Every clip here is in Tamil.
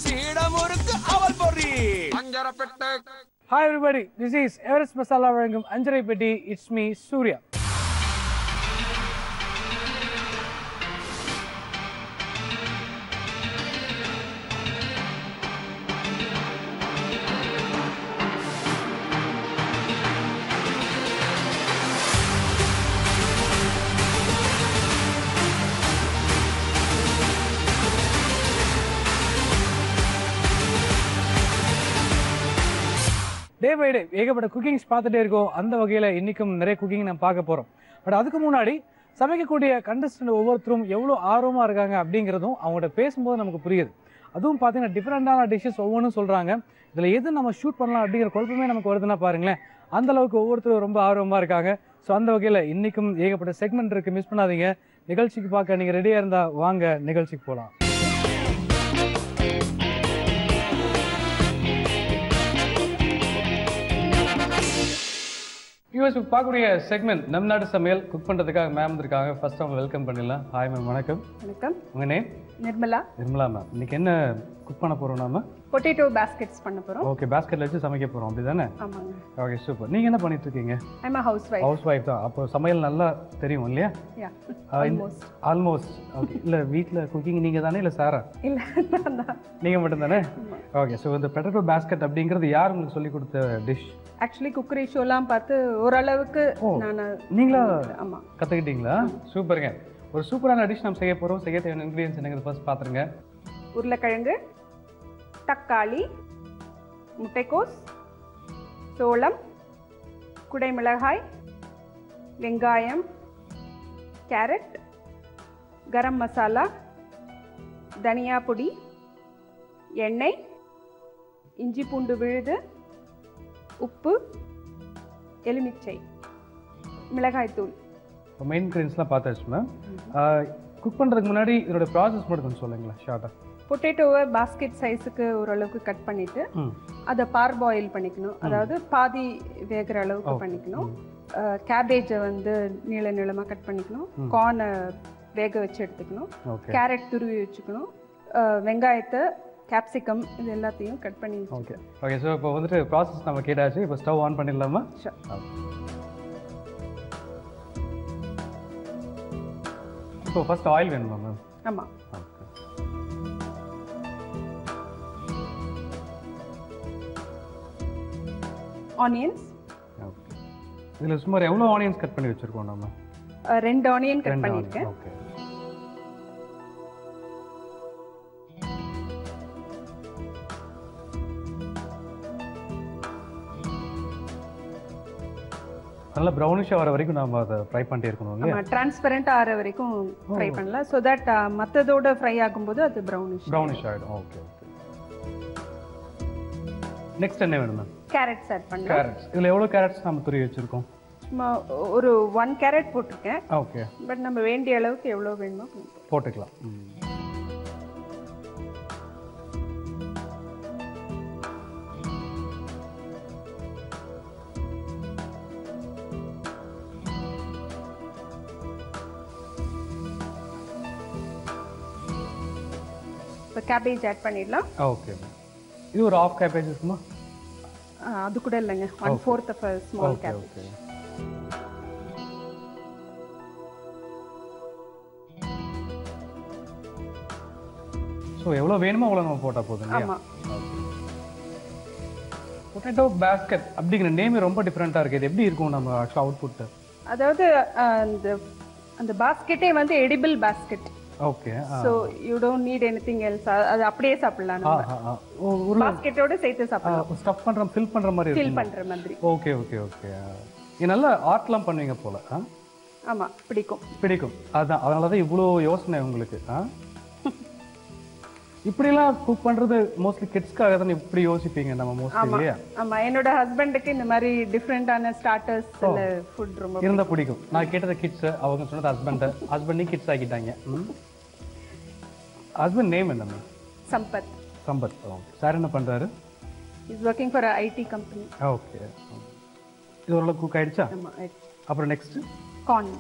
சீடமுருக்கு அவல் பொறி அஞ்சரப்பெட்டை. Hi everybody, this is Everest Masala Varangam Anjarai Petti. It's me, Surya. Day by day ஏகப்பட்ட குக்கிங்ஸ் பார்த்துட்டே இருக்கோம். அந்த வகையில் இன்றைக்கும் நிறைய குக்கிங் நம்ம பார்க்க போகிறோம். பட் அதுக்கு முன்னாடி சமைக்கக்கூடிய கண்டஸ்டன்ட் ஒவ்வொருத்தரும் எவ்வளோ ஆர்வமாக இருக்காங்க அப்படிங்கிறதும் அவங்கள்ட்ட பேசும்போது நமக்கு புரியுது. அதுவும் பார்த்தீங்கன்னா டிஃப்ரெண்ட்டான டிஷ்ஷஸ் ஒவ்வொன்றும் சொல்கிறாங்க. இதில் எது நம்ம ஷூட் பண்ணலாம் அப்படிங்கிற குழப்பமே நமக்கு வருதுன்னா பாருங்களேன். அந்தளவுக்கு ஒவ்வொருத்தரும் ரொம்ப ஆர்வமாக இருக்காங்க. ஸோ அந்த வகையில் இன்றைக்கும் ஏகப்பட்ட செக்மெண்ட் இருக்குது, மிஸ் பண்ணாதீங்க. நிகழ்ச்சிக்கு பார்க்க நீங்கள் ரெடியாக இருந்தால் வாங்க நிகழ்ச்சிக்கு போகலாம். யூஎஸ் பார்க்கக்கூடிய செக்மெண்ட் நம் நாட்டு சமையல் குக் பண்ணுறதுக்காக மேம் இருக்காங்க. ஃபர்ஸ்ட் அவங்க வெல்கம் பண்ணிடலாம். ஹாய் மேம், வணக்கம். வணக்கம். உங்கள் நேம்? நிர்மலா. நிர்மலா மேம், இன்னைக்கு என்ன குக் பண்ண போகிறோம் நாம? பொட்டேட்டோ பாஸ்கெட்ஸ் பண்ண போகிறோம். ஓகே, பாஸ்கெட்டில் வச்சு சமைக்க போகிறோம் அப்படி தானே? ஆமாங்க. Okay, super. நீங்கள் என்ன பண்ணிட்டு இருக்கீங்க? I'm a house wife. House wife தான். அப்போ சமையல் நல்லா தெரியும் இல்லையா? யா, ஆல்மோஸ்ட். ஆல்மோஸ்ட். ஓகே. இல்லை வீட்டில் குக்கிங் நீங்கள் தானே இல்லை சாரா? இல்லை, நான் தான். நீங்கள் மட்டும் தானே? ஓகே. ஸோ இந்த பொட்டேட்டோ பாஸ்கெட் அப்படிங்கிறது யார் உங்களுக்கு சொல்லி கொடுத்த டிஷ்? ஆக்சுவலி குக்கரி ஷோலாம் பார்த்து ஓரளவுக்கு நான் நீங்களா ஆமாம் கற்றுக்கிட்டீங்களா? சூப்பருங்க. ஒரு சூப்பரான டிஷ் நம்ம செய்ய போகிறோம். செய்ய தேவையான இன்க்ரீடியன்ஸ் என்னங்கிறது ஃபர்ஸ்ட் பார்த்துருங்க. உருளைக்கிழங்கு, தக்காளி, முட்டைக்கோஸ், சோளம், குடைமிளகாய், வெங்காயம், கேரட், கரம் மசாலா, தனியா பொடி, எண்ணெய், இஞ்சி பூண்டு விழுது, உப்பு, எலுமிச்சை, மிளகாய்த்தூள். மெயின் இன்க்ரீடியன்ஸ்லாம் பார்த்தாச்சு மேம். குக் பண்ணுறதுக்கு முன்னாடி இதோட ப்ராசஸ் மட்டும் கொஞ்சம் சொல்லுங்களேன் ஷார்ட்டாக. பொட்டேட்டோவை பாஸ்கெட் சைஸுக்கு ஓரளவுக்கு கட் பண்ணிவிட்டு அதை பார் பாயில் பண்ணிக்கணும். அதாவது பாதி வேகிற அளவுக்கு பண்ணிக்கணும். கேபேஜை வந்து நீள நீளமாக கட் பண்ணிக்கணும். கார்னை வேக வச்சு எடுத்துக்கணும். கேரட் துருவி வச்சுக்கணும். வெங்காயத்தை, கேப்சிகம் இது எல்லாத்தையும் கட் பண்ணி. Okay okay. ஸோ இப்போ வந்துட்டு ப்ராசஸ் நம்ம கேட்டாச்சு. இப்போ ஸ்டவ் ஆன் பண்ணிடலாமா? இப்போ ஃபர்ஸ்ட் ஆயில் வேணுமா மேம்? ஆமாம். ஆனியன்ஸ். ஓகே. இதில் சுமார் எவ்வளோ ஆனியன்ஸ் கட் பண்ணி வச்சுருக்கோம் நம்ம? 2 ஆனியன் கட் பண்ணியிருக்கேன். ஓகே. நல்லா ப்ரௌனிஷாக வர வரைக்கும் நம்ம அதை ஃப்ரை பண்ணிட்டே இருக்கணும் இல்லையா? ஆமாம், டிரான்ஸ்பரண்ட் ஆகிற வரைக்கும் ஃப்ரை பண்ணலாம். ஸோ தட் மற்றதோட ஃப்ரை ஆகும்போது அது ப்ரௌனிஷ் ஆகிடும். Okay okay. நெக்ஸ்ட் என்ன வேணும் மேம்? கேரட்ஸ் ஆட் பண்ணலாம். கேரட்ஸ். இதில் எவ்வளோ கேரட்ஸ் நம்ம துருவி வச்சுருக்கோம்? சும்மா ஒரு 1 கேரட் போட்டிருக்கேன். ஓகே. பட் நம்ம வேண்டிய அளவுக்கு எவ்வளோ வேணுமோ போட்டுக்கலாம். இப்போ கேபேஜ் ஆட் பண்ணிடலாம். Okay ma'am. இது ஒரு ½ கேபேஜ் இருக்குமா? அது கூட இல்லைங்க, 1/4 of small cabbage. Okay. So எவ்வளோ வேணுமோ அவ்வளோ நம்ம போட்டால் போதும் இல்லையா? ஆமாம். பொட்டேட்டோ பாஸ்கெட் அப்படிங்கிற நேம் ரொம்ப டிஃப்ரெண்ட்டாக இருக்குது. இது எப்படி இருக்கும் நம்ம ஆக்சுவலாக அவுட்புட்டு? அதாவது அந்த பாஸ்கெட்டே வந்து edible basket. Okay. So you don't need anything else. அது அப்படியே சாப்பிடலாம். நம்ம ஒரு பாஸ்கெட்டோட சேர்த்து சாப்பிடலாம். ஸ்டஃப் பண்ற ஃபில் பண்ற மாதிரி ஃபில் பண்ற மாதிரி. Okay okay okay. இது நல்ல ஆர்ட்லாம் பண்ணுவீங்க போல. ஆமா, பிடிக்கும். அதான் அதனால தான் இவ்வளோ யோசனை உங்களுக்கு. இப்படிலாம் குக் பண்றது மோஸ்ட்லி கிட்ஸ்க்காக தான் இப்படி யோசிப்பீங்க நம்ம மோஸ்ட்லி இல்லையா? ஆமா, என்னோட ஹஸ்பண்டுக்கு இந்த மாதிரி டிஃபரெண்டான ஸ்டார்டர்ஸ் ஃபுட் ரொம்ப இருந்தா பிடிக்கும். நான் கேட்டது கிட்ஸ், அவங்க சொன்னது ஹஸ்பண்ட் கிட்ஸ் ஆக்கிட்டாங்க. ஹஸ்பண்ட் நேம் என்ன? சம்பத். சார் என்ன பண்றாரு? Is working for IT company. Okay. இது ஓரளவுக்கு குக் ஆயிடுச்சா? ஆமா. அப்புறம் நெக்ஸ்ட் கார்ன்.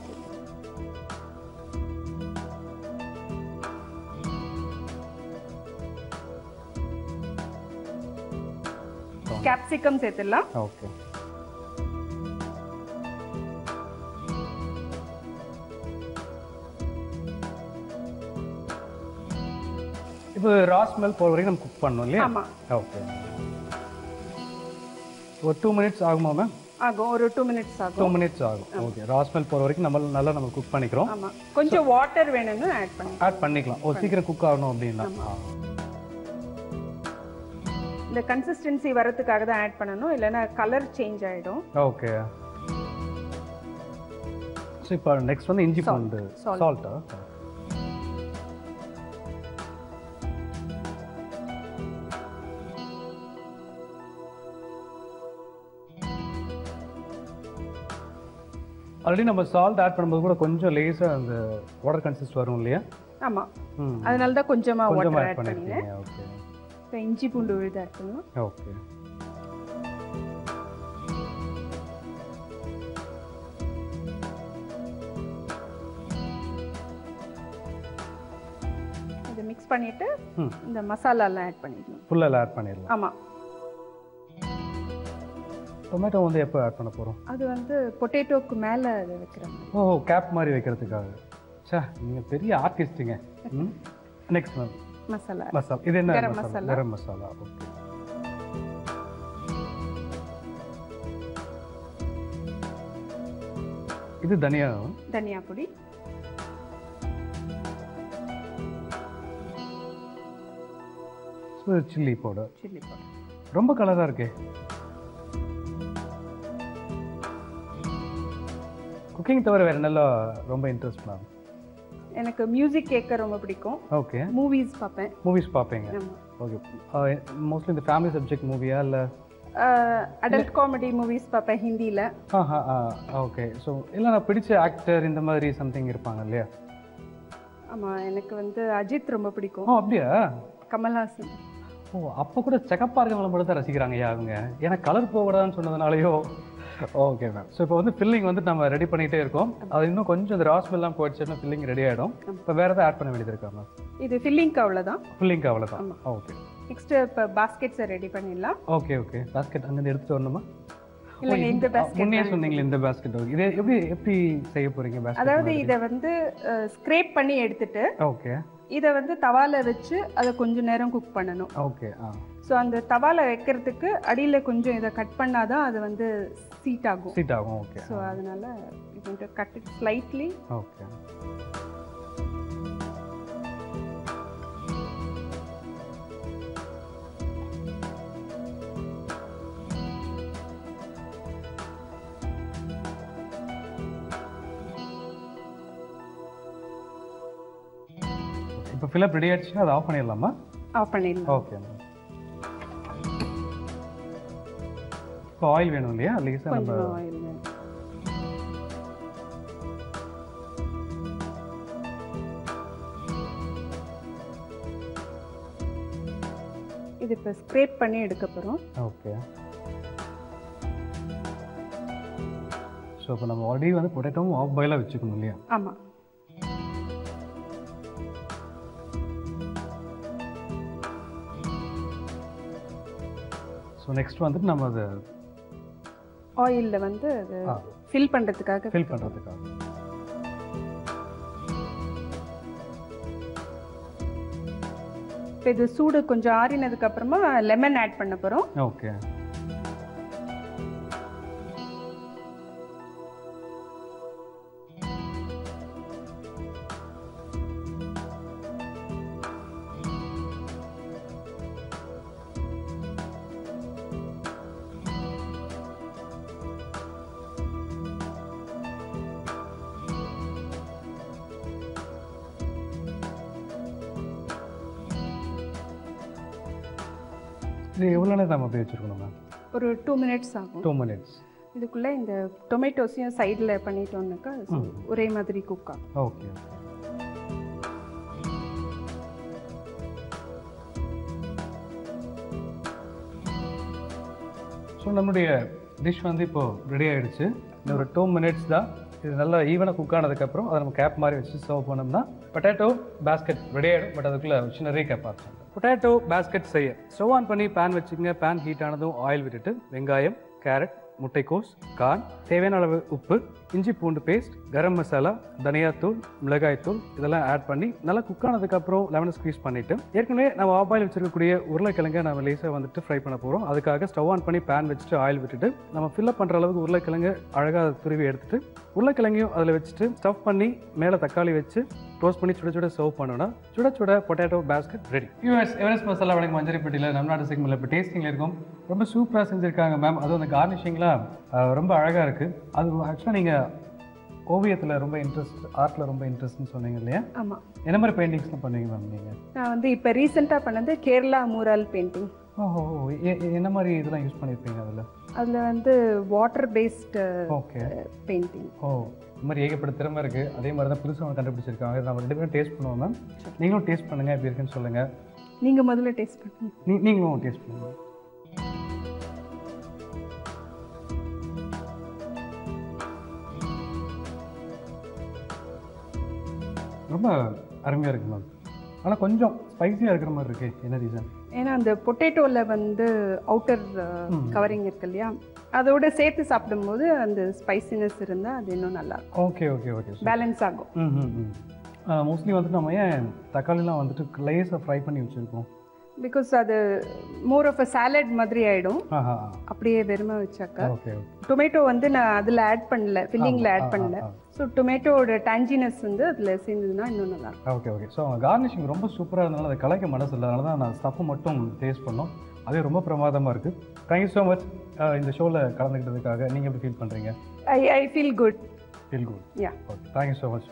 கேப்சிகம் சேர்த்துடலாம். ஓகே. இப்போ ரா ஸ்மெல் போகிற வரைக்கும் நம்ம குக் பண்ணணும் இல்லையா? ஆமாம். ஓகே. ஒரு 2 மினிட்ஸ் ஆகுமா மேம்? ஆகும், ஒரு 2 மினிட்ஸ் ஆகும். 2 மினிட்ஸ் ஆகும். ஓகே. ரா ஸ்மெல் போகிற வரைக்கும் நம்ம குக் பண்ணிக்கிறோம். ஆமாம். கொஞ்சம் வாட்டர் வேணும்னு ஆட் பண்ணிக்கலாம். ஒரு சீக்கிரம் குக் ஆகணும் அப்படின்னா. இந்த கன்சிஸ்டன்சி வரதுக்காக தான் ஆட் பண்ணணும், இல்லைன்னா கலர் சேஞ்ச் ஆகிடும். ஓகே. ஸோ இப்போ நெக்ஸ்ட் வந்து இஞ்சி பூண்டு சால்ட்டா? ஆல்ரெடி நம்ம சால்ட் ஆட் பண்ணும்போது கூட கொஞ்சம் லேசாக அந்த வாட்டர் கன்சிஸ்ட் வரும் இல்லையா? ஆமாம். அதனால தான் கொஞ்சமாக வாட்டர் ஆட் பண்ணினேன். ஓகே. இப்போ இஞ்சி பூண்டு விழுது ஆட் பண்ணணும். ஓகே. இதை மிக்ஸ் பண்ணிட்டு இந்த மசாலாலாம் ஆட் பண்ணிக்கணும். ஃபுல்லாக ஆட் பண்ணிடலாம். ஆமாம். டொமேட்டோ வந்து எப்போ ஆட் பண்ண போகிறோம்? அது வந்து பொட்டேட்டோக்கு மேலே அதை வைக்கிறோம். ஓ, கேப் மாதிரி வைக்கிறதுக்காக. சா, நீங்கள் பெரிய ஆர்டிஸ்ட்டுங்க. Next ma'am masala. இது என்ன மசாலா? கரம் மசாலா. ஓகே. இது தனியா பொடி. Chilli powder. ரொம்ப கலராக இருக்கே. குக்கிங் தவிர வேற என்னெல்லாம் ரொம்ப இன்ட்ரெஸ்ட் மேம்? எனக்கு மியூசிக் கேட்க ரொம்ப பிடிக்கும். ஓகே. மூவிஸ் பார்ப்பேன். மூவிஸ் பார்ப்பீங்க? ஓகே. மோஸ்ட்லி இந்த ஃபேமிலி சப்ஜெக்ட் மூவியா இல்லை அடல்ட் காமெடி மூவிஸ் பார்ப்பேன் ஹிந்தியில். ஓகே. ஸோ இல்லை நான் பிடிச்ச ஆக்டர் இந்த மாதிரி சம்திங் இருப்பாங்க இல்லையா? ஆமாம், எனக்கு வந்து அஜித் ரொம்ப பிடிக்கும். அப்படியா? கமல்ஹாசன். அப்போ கூட செகப்பாக இருக்கவங்களை மட்டும் தான் ரசிக்கிறாங்க ஐயா அவங்க. ஏன்னா கலர் போகக்கூடாதுன்னு சொன்னதுனாலையோ. Okay ma'am. ஸோ இப்போ வந்து ஃபில்லிங் வந்து நம்ம ரெடி பண்ணிகிட்டே இருக்கோம். அது இன்னும் கொஞ்சம் இந்த ராஸ்மெல்லாம் போயிடுச்சுன்னா ஃபில்லிங் ரெடி ஆகிடும். இப்போ வேறு எதாவது ஆட் பண்ண வேண்டியது இருக்கா மேம்? இது ஃபில்லிங்க்கு அவ்வளோதான். ஃபில்லிங்க்கு அவ்வளோதான். ஓகே. நெக்ஸ்ட்டு இப்போ பாஸ்கெட்ஸை ரெடி பண்ணிடலாம். ஓகே. பாஸ்கெட் அங்கேருந்து எடுத்துகிட்டு வரணுமா? இல்லைங்க, இந்த பாஸ்கெட் முன்னே சொன்னீங்களே இந்த பாஸ்கெட். இதை எப்படி செய்ய போகிறீங்க பாஸ்கெட்? அதாவது இதை வந்து ஸ்க்ரேப் பண்ணி எடுத்துட்டு ஓகே இதை வந்து தவால வச்சு அதை கொஞ்சம் நேரம் குக் பண்ணணும். ஓகே. ஸோ அந்த தவால வைக்கிறதுக்கு அடியில் கொஞ்சம் இதை கட் பண்ணாதான் அது வந்து சீட் ஆகும். ஓகே. ஸோ அதனால இது கட் இட் ஸ்லைட்லி. ஓகே. இப்போ ஃபில்அப் ரெடி ஆயிடுச்சுன்னா அதை ஆஃப் பண்ணிடலாமா? ஆஃப் பண்ணிடலாம். ஓகே. இப்போ ஆயில் வேணும் இல்லையா? லேசாக நம்ம ஆயில் வேணும். இது இப்போ ஸ்க்ரேப் பண்ணி எடுக்க போகிறோம். ஓகே. ஸோ இப்போ நம்ம ஆல்ரெடி வந்து பொட்டேட்டோவும் ஆஃப் பாயிலாக வச்சுக்கணும் இல்லையா? ஆமாம். ஸோ நெக்ஸ்ட் வந்துட்டு நம்ம அது ஆயிலில் வந்து அது ஃபில் பண்ணுறதுக்காக இப்போ இது சூடு கொஞ்சம் ஆறினதுக்கு அப்புறமா லெமன் ஆட் பண்ண போகிறோம். ஓகே. இது எவ்வளோ நேரம் நம்ம அப்படியே வச்சுருக்கணும் மேம்? ஒரு 2 மினிட்ஸ் ஆகும். 2 மினிட்ஸ். இதுக்குள்ளே இந்த டொமேட்டோஸையும் சைடில் பண்ணிட்டோம்னாக்கா ஒரே மாதிரி குக் ஆகும். ஓகே. ஸோ நம்மளுடைய டிஷ் வந்து இப்போது ரெடி ஆகிடுச்சு. இன்னும் ஒரு 2 மினிட்ஸ் தான். இது நல்லா ஈவனாக குக் ஆனதுக்கப்புறம் அதை நம்ம கேப் மாதிரி வச்சு சர்வ் பண்ணோம்னா பொட்டேட்டோ பாஸ்கெட் ரெடி ஆகிடும். பட் அதுக்குள்ளே சின்ன ரீகேப் ஆகும். பொட்டேட்டோ பேஸ்கெட் செய்ய ஸ்டவ் ஆன் பண்ணி பேன் வச்சுக்கோங்க. பேன் ஹீட் ஆனதும் ஆயில் விட்டுட்டு வெங்காயம், கேரட், முட்டைக்கோஸ், கார்ன், தேவையான அளவு உப்பு, இஞ்சி பூண்டு பேஸ்ட், கரம் மசாலா, தனியாத்தூள், மிளகாய்த்தூள் இதெல்லாம் ஆட் பண்ணி நல்லா குக் ஆனதுக்கப்புறம் லெமனை ஸ்க்வீஸ் பண்ணிவிட்டு ஏற்கனவே நம்ம ஆயில் வச்சிருக்கக்கூடிய உருளைக்கிழங்கை நம்ம லேசாக வந்துட்டு ஃப்ரை பண்ண போகிறோம். அதுக்காக ஸ்டவ் ஆன் பண்ணி பேன் வச்சுட்டு ஆயில் விட்டுட்டு நம்ம ஃபில்லப் பண்ணுற அளவுக்கு உருளைக்கிழங்கு அழகாக துருவி எடுத்துட்டு உருளைக்கிழங்கையும் அதில் வச்சுட்டு ஸ்டஃப் பண்ணி மேலே தக்காளி வச்சு ரோஸ்ட் பண்ணி சுட சுட சர்வ் பண்ணோன்னா சுட சுட potato basket ready. US Everest masala வழங்கும் மஞ்சரிப்பட்டியில் நம்ம நாட்டு சிக்மில் இப்போ டேஸ்டிங்கில் இருக்கும். ரொம்ப சூப்பராக செஞ்சுருக்காங்க மேம். அதுவும் அந்த கார்னிஷிங்லாம் ரொம்ப அழகாக இருக்குது. அது ஆக்சுவலாக நீங்கள் ஓவியத்தில் ரொம்ப இன்ட்ரெஸ்ட், ஆர்ட்டில் ரொம்ப இன்ட்ரெஸ்ட்னு சொன்னீங்க இல்லையா? ஆமாம். என்ன மாதிரி பெயிண்டிங்ஸ்லாம் பண்ணுவீங்க மேம் நீங்கள்? நான் வந்து இப்போ ரீசெண்டாக பண்ணது கேரளா மூரல் பெயிண்டிங். ஓஹோ, என்ன மாதிரி இதெல்லாம் யூஸ் பண்ணியிருப்பீங்க அதில்? அதில் வந்து வாட்டர் பேஸ்டு ஓகே பெயிண்டிங். ஓ, இந்த மாதிரி ஏகப்பட்ட திறமை இருக்குது. அதே மாதிரி தான் புதுசாக கண்டுபிடிச்சிருக்காங்க. நம்ம 2 பேரும் டேஸ்ட் பண்ணுவோம் மேம். நீங்களும் டேஸ்ட் பண்ணுங்கள், எப்படி இருக்குன்னு சொல்லுங்கள். நீங்கள் முதல்ல டேஸ்ட் பண்ணுங்க. நீங்களும் டேஸ்ட் பண்ணுங்கள். ரொம்ப அருமையாக இருக்குது மேம். ஆனால் கொஞ்சம் ஸ்பைஸியாக இருக்கிற மாதிரி இருக்குது. என்ன ரீசன்? ஏன்னா அந்த பொட்டேட்டோவில் வந்து அவுட்டர் கவரிங் இருக்கு இல்லையா, அதோட சேர்த்து சாப்பிடும்போது அந்த ஸ்பைசினஸ் இருந்தால் அது இன்னும் நல்லா இருக்கும். ஓகே ஓகே ஓகே, பேலன்ஸ் ஆகும். மோஸ்ட்லி வந்துட்டு நம்ம ஏன் தக்காளிலாம் வந்துட்டு லேஸாக ஃப்ரை பண்ணி வச்சுருக்கோம்? பிகாஸ் அது மோர் ஆஃப் அ சாலட் மாதிரி ஆகிடும் அப்படியே வெறுமை வச்சாக்கா. ஓகே. டொமேட்டோ வந்து நான் அதில் ஆட் பண்ணல, ஃபில்லிங்கில் ஆட் பண்ணல. ஸோ டொமேட்டோட டேஞ்சினஸ் வந்து அதில் சேர்ந்ததுன்னா இன்னும் நல்லா இருக்கும். Okay okay. ஸோ கார்னிஷிங் ரொம்ப சூப்பராக இருந்தனால அதை கலைக்க மனசு இல்லை. அதனால தான் நான் ஸ்டஃப்பை மட்டும் டேஸ்ட் பண்ணோம். அதே ரொம்ப பிரமாதமாக இருக்குது. தேங்க்யூ ஸோ மச் இந்த ஷோவில் கலந்துக்கிட்டதுக்காக. நீங்கள் எப்படி ஃபீல் பண்ணுறீங்க? I feel good. Feel good. Ya, okay. Thank you so much.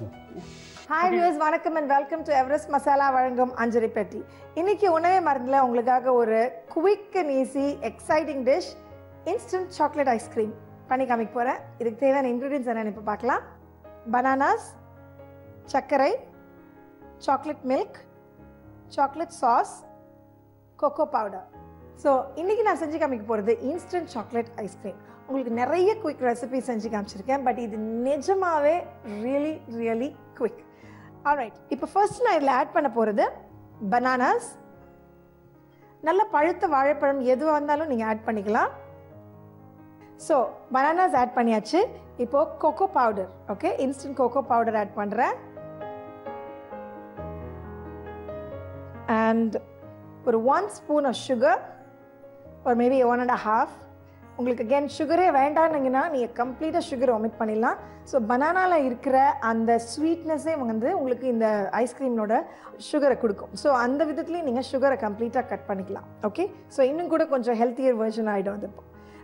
Hi viewers, வணக்கம் and welcome to Everest masala வழங்கும் அஞ்சரி பெட்டி. இன்னைக்கு உணவே மருந்தில் உங்களுக்காக ஒரு quick and easy exciting dish instant chocolate ice cream பண்ணி காமிக்க போகிறேன். இதுக்கு தேவையான இன்க்ரீடியன்ஸ் என்னென்னு இப்போ பார்க்கலாம். பனானாஸ், சர்க்கரை, chocolate milk, chocolate sauce, cocoa powder. So இன்றைக்கி நான் செஞ்சு காமிக்க போகிறது இன்ஸ்டன்ட் சாக்லேட் ஐஸ்கிரீம். உங்களுக்கு நிறைய குவிக் ரெசிபி செஞ்சு காமிச்சிருக்கேன், பட் இது நிஜமாகவே ரியலி குவிக். ஆல்ரைட், இப்போ ஃபர்ஸ்ட் நான் இதில் ஆட் பண்ண போகிறது பனானாஸ். நல்ல பழுத்த வாழைப்பழம் எதுவாக இருந்தாலும் நீங்கள் ஆட் பண்ணிக்கலாம். ஸோ பனானாஸ் ஆட் பண்ணியாச்சு. இப்போது cocoa powder, okay, instant cocoa powder add பண்ணுறேன். அண்ட் ஒரு 1 ஸ்பூன் ஆஃப் சுகர், ஒரு மேபி 1.5. உங்களுக்கு அகேன் சுகரே வேண்டாம்னீங்கன்னா நீங்கள் கம்ப்ளீட்டாக சுகர் ஒமிட் பண்ணிடலாம். ஸோ பனானாவில் இருக்கிற அந்த ஸ்வீட்னஸே வந்து உங்களுக்கு இந்த ஐஸ்கிரீமோட சுகரை கொடுக்கும். ஸோ அந்த விதத்துலேயும் நீங்கள் சுகரை கம்ப்ளீட்டாக கட் பண்ணிக்கலாம். ஓகே, ஸோ இன்னும் கூட கொஞ்சம் ஹெல்த்தியர் வெர்ஷன் ஆகிடும் அது.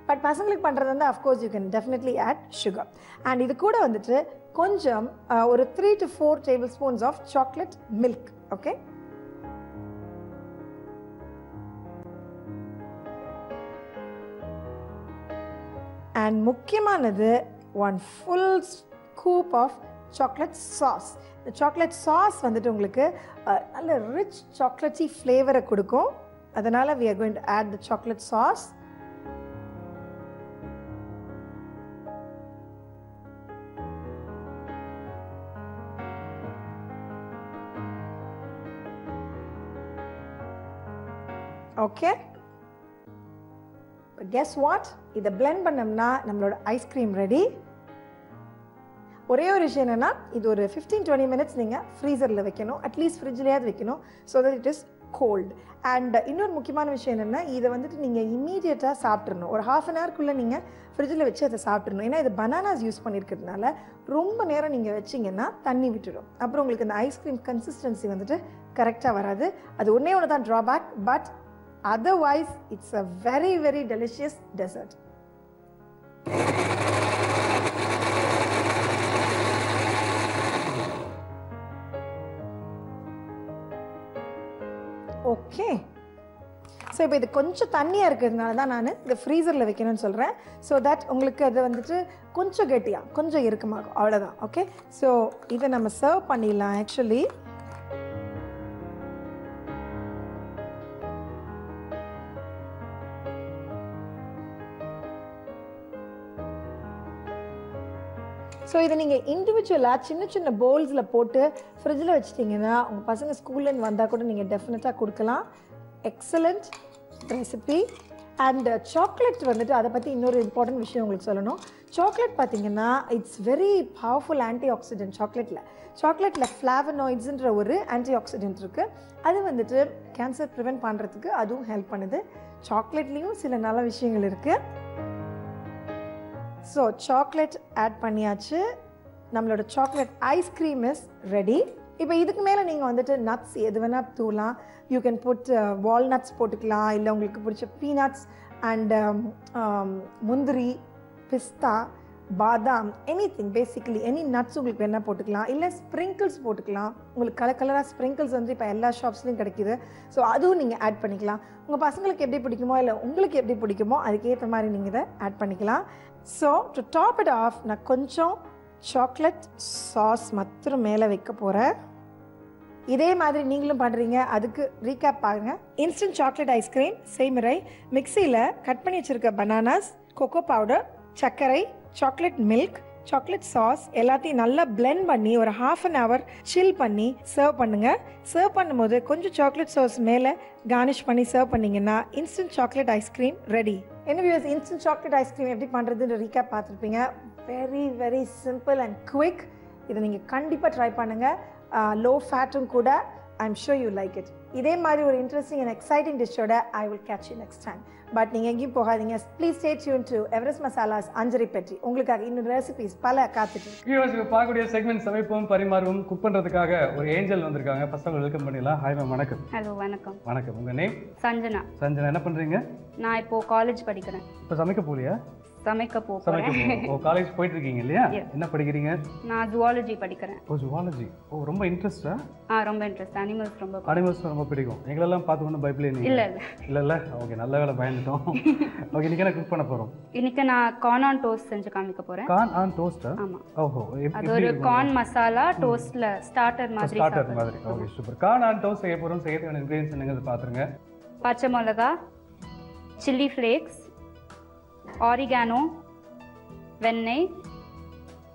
பட் பசங்களுக்கு பண்ணுறது வந்து of course you can definitely add sugar. And இது கூட வந்துட்டு கொஞ்சம் ஒரு 3 to 4 tablespoons of chocolate milk. Okay, and முக்கியமானது 1 full scoop of chocolate sauce. இந்த சாக்லேட் சாஸ் வந்துட்டு உங்களுக்கு நல்ல ரிச் சாக்லேட்டி ஃப்ளேவரை கொடுக்கும். அதனால் we are going to add the chocolate sauce. Okay, guess what, இதை பிளெண்ட் பண்ணோம்னா நம்மளோட ஐஸ்கிரீம் ரெடி. ஒரே ஒரு விஷயம் என்னென்னா, இது ஒரு 15-20 மினிட்ஸ் நீங்கள் ஃப்ரீசரில் வைக்கணும், அட்லீஸ்ட் ஃப்ரிட்ஜ்லேயாவது வைக்கணும், so that it is cold. And இன்னொரு முக்கியமான விஷயம் என்னென்னா, இதை வந்துட்டு நீங்கள் இம்மீடியட்டாக சாப்பிட்றணும். ஒரு 1/2 an hour நீங்கள் ஃப்ரிட்ஜில் வச்சு அதை சாப்பிட்றணும். ஏன்னா இது பனானாஸ் யூஸ் பண்ணியிருக்கிறதுனால ரொம்ப நேரம் நீங்கள் வச்சிங்கன்னா தண்ணி விட்டுடும். அப்புறம் உங்களுக்கு இந்த ஐஸ்கிரீம் கன்சிஸ்டன்சி வந்துட்டு கரெக்டாக வராது. அது ஒன்றே ஒன்று தான் drawback. But otherwise it's a very delicious dessert. Okay, so இப்போ இது கொஞ்சம் தண்ணியாக இருக்கிறதுனால தான் நான் இந்த ஃப்ரீசரில் வைக்கணும்னு சொல்கிறேன். ஸோ தட் உங்களுக்கு அது வந்துட்டு கொஞ்சம் கெட்டியாக கொஞ்சம் இறுக்கமாகும், அவ்வளோதான். ஓகே, ஸோ இதை நம்ம சர்வ் பண்ணிடலாம். ஆக்சுவலி ஸோ இதை நீங்கள் இண்டிவிஜுவலாக சின்ன பவுல்ஸில் போட்டு ஃப்ரிட்ஜில் வச்சிட்டிங்கன்னா உங்கள் பசங்க ஸ்கூல்லேருந்து வந்தால் கூட நீங்கள் டெஃபினட்டாக கொடுக்கலாம். Excellent recipe. அண்ட் சாக்லேட் வந்துட்டு அதை பற்றி இன்னொரு இம்பார்ட்டன்ட் விஷயம் உங்களுக்கு சொல்லணும். சாக்லேட் பார்த்தீங்கன்னா it's very powerful antioxidant. சாக்லேட்டில் ஃப்ளாவனாய்ட்ஸுன்ற ஒரு ஆன்டி ஆக்சிடென்ட் இருக்குது. அது வந்துட்டு கேன்சர் ப்ரிவென்ட் பண்ணுறதுக்கு அதுவும் ஹெல்ப் பண்ணுது. சாக்லேட்லேயும் சில நல்ல விஷயங்கள் இருக்குது. ஸோ சாக்லேட் ஆட் பண்ணியாச்சு. நம்மளோட சாக்லேட் ஐஸ்கிரீம் இஸ் ரெடி. இப்போ இதுக்கு மேலே நீங்கள் வந்துட்டு நட்ஸ் எது வேணால் தூலாம். யூ கேன் புட் வால்நட்ஸ் போட்டுக்கலாம், இல்லை உங்களுக்கு பிடிச்ச பீனட்ஸ் அண்ட் முந்திரி, பிஸ்தா, பாதாம், எனிதிங் பேசிக்கலி எனி நட்ஸ் உங்களுக்கு வேணால் போட்டுக்கலாம். இல்லை ஸ்ப்ரிங்கிள்ஸ் போட்டுக்கலாம். உங்களுக்கு கலராக ஸ்ப்ரிங்கிள்ஸ் வந்து இப்போ எல்லா ஷாப்ஸ்லையும் கிடைக்கிது. ஸோ அதுவும் நீங்கள் ஆட் பண்ணிக்கலாம். உங்கள் பசங்களுக்கு எப்படி பிடிக்குமோ இல்லை உங்களுக்கு எப்படி பிடிக்குமோ அதுக்கேற்ற மாதிரி நீங்கள் இதை ஆட் பண்ணிக்கலாம். So to top it of நான் கொஞ்சம் சாக்லேட் சாஸ் மாத்திரம் மேலே வைக்க போகிறேன். இதே மாதிரி நீங்களும் பண்ணுறீங்க, அதுக்கு ரீகேப் பாருங்கள். இன்ஸ்டன்ட் சாக்லேட் ஐஸ்கிரீம் செய்முறை: மிக்சியில் கட் பண்ணி வச்சுருக்க பனானாஸ், கொக்கோ பவுடர், சர்க்கரை, சாக்லேட் மில்க், சாக்லேட் சாஸ் எல்லாத்தையும் நல்லா பிளெண்ட் பண்ணி ஒரு 1/2 hour சில் பண்ணி சர்வ் பண்ணுங்கள். சர்வ் பண்ணும்போது கொஞ்சம் சாக்லேட் சாஸ் மேலே கார்னிஷ் பண்ணி சர்வ் பண்ணிங்கன்னா இன்ஸ்டன்ட் சாக்லேட் ஐஸ்கிரீம் ரெடி. என்ன வியூஸ், இன்ஸ்டன்ட் சாக்லேட் ஐஸ்கிரீம் எப்படி பண்ணுறதுன்னு ரீகேப் பார்த்துருப்பீங்க. Very very simple and quick. இதை நீங்கள் கண்டிப்பாக ட்ரை பண்ணுங்கள். லோ ஃபேட்டும் கூட. I'm sure you like it. இதே மாதிரி ஒரு இன்ட்ரெஸ்டிங் அண்ட் எக்ஸைட்டிங் டிஷ்ஷோட I will catch you next time. But நீங்கள் எங்கேயும் போகாதீங்க. Please stay tuned to Everest masalas அஞ்சரி பெட்டி. உங்களுக்காக இன்னும் ரெசிபிஸ் பல காத்துட்டு. பார்க்கக்கூடிய செக்மெண்ட் சமைப்போம் பரிமாறுவோம். குக் பண்ணுறதுக்காக ஒரு ஏஞ்சல் வந்திருக்காங்க. ஃபர்ஸ்ட் அவங்க வெல்கம் பண்ணிடலாம். ஹாய் மேம், வணக்கம். ஹலோ, வணக்கம். வணக்கம். உங்கள் நேம்? சஞ்சனா. சஞ்சனா, என்ன பண்ணுறீங்க? நான் இப்போ காலேஜ் படிக்கிறேன். இப்போ சமைக்க போலியா? சமைக்க போகிறேன். ஓ, காலேஜ் போயிட்டு இருக்கீங்க இல்லையா? என்ன படிக்கிறீங்க? நான் ஜுவாலஜி படிக்கிறேன். ஓ, ஜுவாலஜி. ஓ, ரொம்ப இன்ட்ரெஸ்டா? ரொம்ப இன்ட்ரெஸ்ட். அனிமல்ஸ் ரொம்ப பிடிக்கும். எங்களெல்லாம் பார்த்து ஒன்றும் பயப்படல? இல்ல. ஓகே, நல்ல வேலை, பயந்துட்டோம். ஓகே, இன்னைக்கு என்ன குக் பண்ண போறோம்? இன்னைக்கு நான் கார்ன் ஆன் டோஸ்ட் செஞ்சு காமிக்க போறேன். Corn on toast? ஆமா. ஓஹோ, அது ஒரு கார்ன் மசாலா டோஸ்ட்ல ஸ்டார்டர் மாதிரி. Okay, super. Corn on toast செய்ய போறோம். செய்யறதுக்கான இன்கிரிடியன்ட்ஸ் என்னங்க பாத்துருங்க. பச்சை மிளகா, சில்லி ஃப்ளேக்ஸ், ஆரிகானோ, வெண்ணெய்,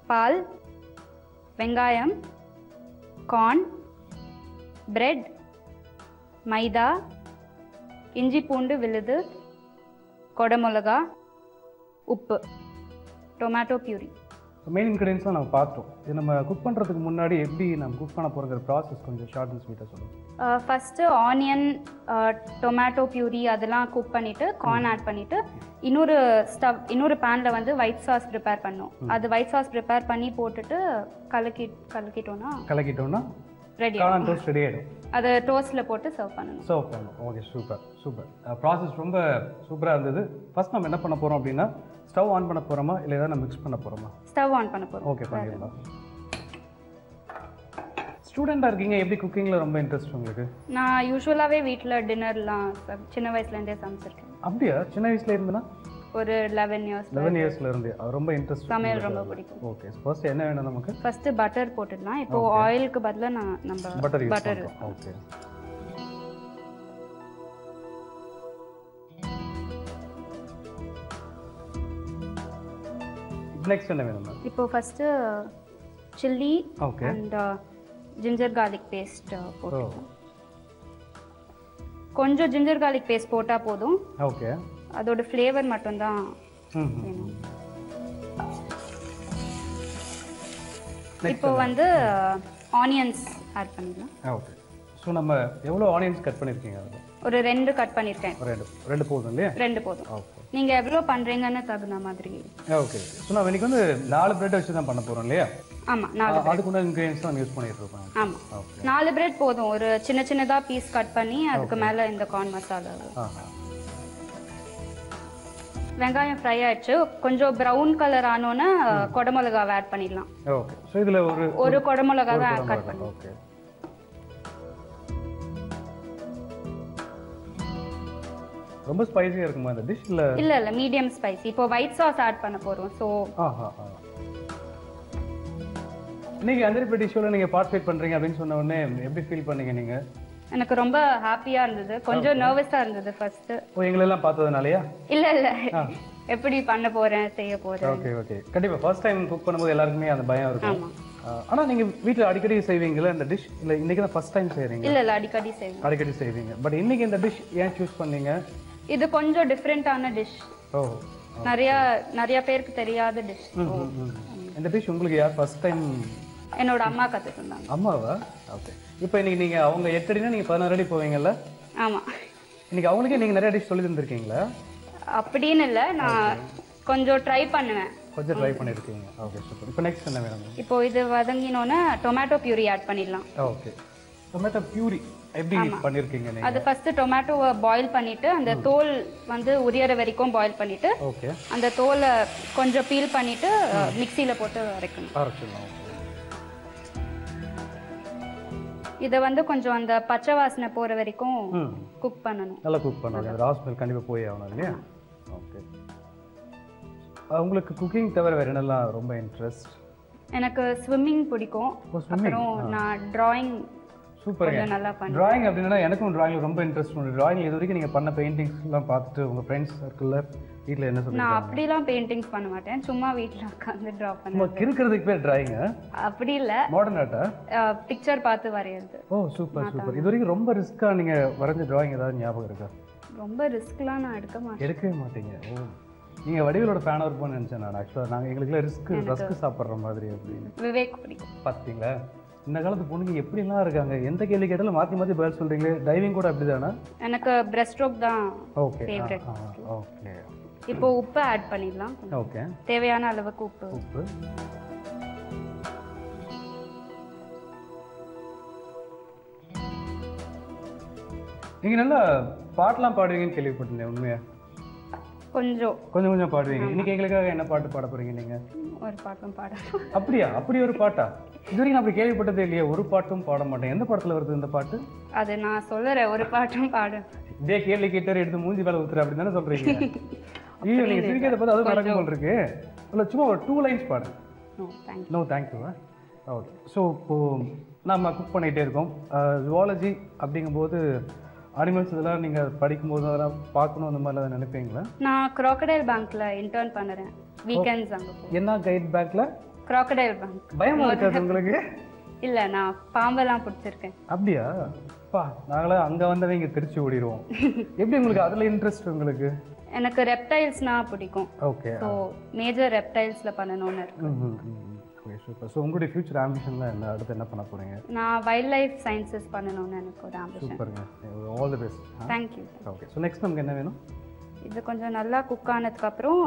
பால், வெங்காயம், கார்ன், பிரெட், மைதா, இஞ்சி பூண்டு விழுது, கொடமிளகா, உப்பு, டொமேட்டோ பியூரி. மெயின் இன்கிரிடியன்ஸ் நம்ம பார்த்தோம். இது நம்ம குக் பண்ணுறதுக்கு முன்னாடி எப்படி நம்ம குக் பண்ண போகிற ப்ராசஸ் கொஞ்சம் ஷார்ட் அண்ட் ஸ்வீட்டாக சொல்லுங்கள். ஃபஸ்ட்டு ஆனியன், டொமேட்டோ பியூரி அதெல்லாம் குக் பண்ணிவிட்டு கார்ன் ஆட் பண்ணிவிட்டு இன்னொரு பேனில் வந்து ஒயிட் சாஸ் ப்ரிப்பேர் பண்ணோம். அது ஒயிட் சாஸ் ப்ரிப்பேர் பண்ணி போட்டுட்டு கலக்கிட்டோன்னா ரெடி ஆகிடும். அதை டோஸ்ட்டில் போட்டு சர்வ் பண்ணணும். Okay, super. ப்ராசஸ் ரொம்ப சூப்பராக இருந்தது. ஃபர்ஸ்ட் நம்ம என்ன பண்ண போகிறோம் அப்படின்னா, ஸ்டவ் ஆன் பண்ண போகிறோமா இல்லை ஏதாவது நம்ம மிக்ஸ் பண்ண போகிறோமா? ஸ்டவ் ஆன் பண்ண போகிறோம். ஓகே, பண்ணிடலாம். ஸ்டூடெண்டாக இருக்கீங்க, எப்படி குக்கிங்கில் ரொம்ப இன்ட்ரெஸ்ட் உங்களுக்கு? நான் யூஸ்வலாகவே வீட்டில் டின்னர்லாம் சின்ன வயசுலேருந்தே சமைச்சிருக்கேன். அப்படியா? சின்ன வயசுல இருந்துன்னா? ஒரு 11 இயர்ஸ்ல இருந்து ரொம்ப இன்ட்ரெஸ்ட். சமையல் ரொம்ப பிடிக்கும். ஓகே, ஃபர்ஸ்ட் என்ன வேணும் நமக்கு? ஃபர்ஸ்ட் பட்டர் போட்டுடலாம். இப்போ ஆயிலுக்கு பதிலா நம்ம பட்டர். ஓகே. நெக்ஸ்ட் என்ன வேணும்? இப்போ first chilli and ginger garlic paste போட்டுக்கலாம். கொஞ்சம் ஜிஞ்சர் கார்லிக் பேஸ்ட் போட்டா போதும். ஓகே. அதோட ஃப்ளேவர் மட்டும் தான் வேணும். இப்போ வந்து ஆனியன்ஸ் ஆட் பண்ணிடலாம். ஓகே. ஸோ நம்ம எவ்வளோ ஆனியன்ஸ் கட் பண்ணியிருக்கீங்க? ஒரு 2 கட் பண்ணியிருக்கேன். ரெண்டு போதும் இல்லையா? 2 போதும். ஓகே. நீங்கள் எவ்வளோ பண்ணுறீங்கன்னு தகுந்த மாதிரி. ஓகே. ஸோ நம்ம இன்னைக்கு வந்து 4 பிரெட் வச்சு தான் பண்ண போகிறோம் இல்லையா? ஆமாம், 4. அதுக்குள்ள இன்கிரியன்ஸ் தான் யூஸ் பண்ணிட்டு இருக்கோம். ஆமாம். 4 பிரெட் போதும். ஒரு சின்னதாக பீஸ் கட் பண்ணி அதுக்கு மேலே இந்த கார்ன் மசாலா. வெங்காயம் ஃப்ரை ஆயிடுச்சு. கொஞ்சம் ப்ரௌன் கலர் ஆனோன்னு கொடமிளகாவை ஆட் பண்ணிடலாம். ஓகே. ஸோ இதில் ஒரு கொடமிளகாவை கட் பண்ணி. ஓகே. ரொம்ப ஸ்பைசியா இருக்குமா இந்த டிஷ்? இல்ல மீடியம் ஸ்பைசி. இப்போ ஒயிட் சாஸ் ஆட் பண்ண போறோம். சோ நீங்க அஞ்சரிப்பேட்டை ஷோல நீங்க பார்ட்டிசிபேட் பண்றீங்க அப்படின்னு சொன்ன உடனே எப்படி ஃபீல் பண்ணீங்க நீங்க? எனக்கு ரொம்ப ஹாப்பியா இருந்தது. கொஞ்சம் நர்வஸா இருந்தது ஃபர்ஸ்ட். ஓ, எங்களை எல்லாம் பார்த்ததனாலயா? இல்ல எப்படி பண்ண போறேன், செய்ய போறேன். ஓகே. கண்டிப்பா ஃபர்ஸ்ட் டைம் குக் பண்ணும்போது எல்லாருக்குமே அந்த பயம் இருக்கும். ஆமா. ஆனா நீங்க வீட்ல அடிக்கடி செய்வீங்களா இந்த டிஷ் இல்ல இன்னைக்கு தான் ஃபர்ஸ்ட் டைம் செய்றீங்க இல்ல அடிக்கடி செய்வேன். அடிக்கடி செய்வீங்க பட் இன்னைக்கு இந்த டிஷ் ஏன் சூஸ் பண்ணீங்க? இது கொஞ்சம் டிஃபரெண்டான டிஷ். ஓ நிறைய பேருக்கு தெரியாத டிஷ். இந்த டிஷ் உங்களுக்கு யார் ஃபர்ஸ்ட் டைம்? என்னோட அம்மா கத்து தந்தாங்க. அம்மாவா? ஓகே. இப்போ இன்னைக்கு நீங்க அவங்க 8 அடினா நீங்க 16 அடி போவீங்கல்ல? ஆமா. இன்னைக்கு அவங்களுக்கே நீங்க நிறைய டிஷ் சொல்லி தந்திருக்கீங்களா? அப்படின்னு இல்ல, நான் கொஞ்சம் ட்ரை பண்ணுவேன். கொஞ்சம் ட்ரை பண்ணிருக்கீங்க. Okay super. இப்போ நெக்ஸ்ட் என்ன வேணும்? இப்போ இது வதங்கினோனே டொமேட்டோ பியூரி ஆட் பண்ணிடலாம். ஓகே. டொமேட்டோ பியூரி எப்படி பண்ணிருக்கீங்க நீங்க? அது ஃபர்ஸ்ட் டொமேட்டோவை பாயில் பண்ணிட்டு அந்த தோல் வந்து உரியற வரைக்கும் பாயில் பண்ணிட்டு ஓகே அந்த தோலை கொஞ்சம் பீல் பண்ணிட்டு மிக்ஸில போட்டு அரைக்கணும். அரைச்சிடலாம். இதை வந்து கொஞ்சம் அந்த பச்சை வாசனை போற வரைக்கும் குக் பண்ணணும். நல்லா குக் பண்ணணும். ரா ஸ்மெல் கண்டிப்பா போய் ஆகணும் இல்லையா? ஓகே. உங்களுக்கு குக்கிங் தவிர வேற என்னெல்லாம் ரொம்ப இன்ட்ரெஸ்ட்? எனக்கு ஸ்விம்மிங் பிடிக்கும். அப்புறம் நான் டிராயிங் சூப்பர்ங்க. நல்லா பண்ணுவேன். டிராயிங் அப்படின்னா எனக்கும் டிராயிங்ல ரொம்ப இன்ட்ரெஸ்ட் உண்டு. டிராயிங் இது வரைக்கும் நீங்க பண்ண பெயிண்டிங்ஸ் எல்லாம் பார்த்துட்டு உங்க ஃப்ரெண்ட்ஸ் சர்க்கிள்ல வீட்ல என்ன சொல்றீங்க? நான் அப்படிலாம் பெயிண்டிங்ஸ் பண்ண மாட்டேன். சும்மா வீட்ல உட்கார்ந்து டிரா பண்ணுவேன். கிறுக்கிறதுக்கு பேர் டிராயிங்? அப்படி இல்ல. மாடர்ன் ஆர்ட்டா? பிக்சர் பார்த்து வரையறது. ஓ சூப்பர் சூப்பர். இது வரைக்கும் ரொம்ப ரிஸ்கா நீங்க வரைஞ்ச டிராயிங் ஏதாவது ஞாபகம் இருக்கா? ரொம்ப ரிஸ்க்லாம் நான் எடுக்கவே மாட்டீங்க. ஓ நீங்க வடிவேலோட ஃபேனா இருப்போம்னு நினைச்சேன் நான். ஆக்சுவலா நாங்க எங்களுக்குலாம் ரஸ்க் சாப்பிடுற மாதிரி அப்படின்னு. விவேக் பிடிக்கும். பாத்தீங்களா இந்த காலத்து பொண்ணுங்க எப்படிலாம் இருக்காங்க, எந்த கேள்வி கேட்டாலும் மாற்றி மாற்றி பதில் சொல்றீங்களே. டைவிங் கூட அப்படிதானா? எனக்கு பிரஸ்ட் ஸ்ட்ரோக் தான் ஃபேவரட். ஓகே. இப்போ உப்பு ஆட் பண்ணிடலாம். ஓகே. தேவையான அளவுக்கு உப்பு. நீங்க நல்லா பாட்டெல்லாம் பாடுவீங்கன்னு கேள்விப்பட்டிருந்தேன். உண்மையா? கொஞ்சம் பாடுவீங்க. இன்னைக்கு எங்களுக்காக என்ன பாட்டு பாட போறீங்க நீங்க? ஒரு பாட்டும் பாட. அப்படியா? அப்படி ஒரு பாட்டா? இதுவரைக்கும் நான் அப்படி கேள்விப்பட்டதே இல்லையே. ஒரு பாட்டும் பாட மாட்டேன். எந்த படத்துல வருது இந்த பாட்டு? அது நான் சொல்றேன், ஒரு பாட்டும் பாடு. இதே கேள்வி கேட்டாரு எடுத்து மூஞ்சி மேல ஊத்துற அப்படின்னு தானே சொல்றீங்க? ஐயோ நீங்க சிரிக்கிறத பார்த்து அது நடக்கும் போல் இருக்கு. இல்ல சும்மா ஒரு 2 லைன்ஸ் பாடு. No thank you. ஓகே. ஸோ இப்போ நம்ம குக் பண்ணிகிட்டே இருக்கோம். ஜுவாலஜி அப்படிங்கும்போது அனிமல்ஸ் இதெல்லாம் நீங்கள் படிக்கும்போது அதெல்லாம் பார்க்கணும் அந்த மாதிரிலாம் நினைப்பீங்களா? நான் crocodile பேங்க்ல இன்டர்ன் பண்ணுறேன். வீக்கெண்ட்ஸ் அங்கே. என்ன கைட் பேங்க்ல? crocodile bank. பயமா இருக்காது உங்களுக்கு? இல்லை, நான் பாம்பெல்லாம் பிடிச்சிருக்கேன். அப்படியா? பா நாங்களே அங்கே வந்தவங்க இங்கே திருச்சி ஓடிடுவோம். எப்படி உங்களுக்கு அதில் இன்ட்ரெஸ்ட் உங்களுக்கு? எனக்கு ரெப்டைல்ஸ்னா பிடிக்கும். ஓகே. ஸோ மேஜர் ரெப்டைல்ஸில் பண்ணணும்னு இருக்கு. சூப்பர். ஸோ உங்களுடைய ஃபியூச்சர் ஆம்பிஷன்லாம் என்ன? அடுத்து என்ன பண்ண போறீங்க? நான் வைல்ட் லைஃப் சயின்சஸ் பண்ணணும்னு எனக்கு ஒரு ஆம்பிஷன். சூப்பருங்க. All the best. Thank you. Okay. So next நமக்கு என்ன வேணும்? இது கொஞ்சம் நல்லா குக் ஆனதுக்கு அப்புறம்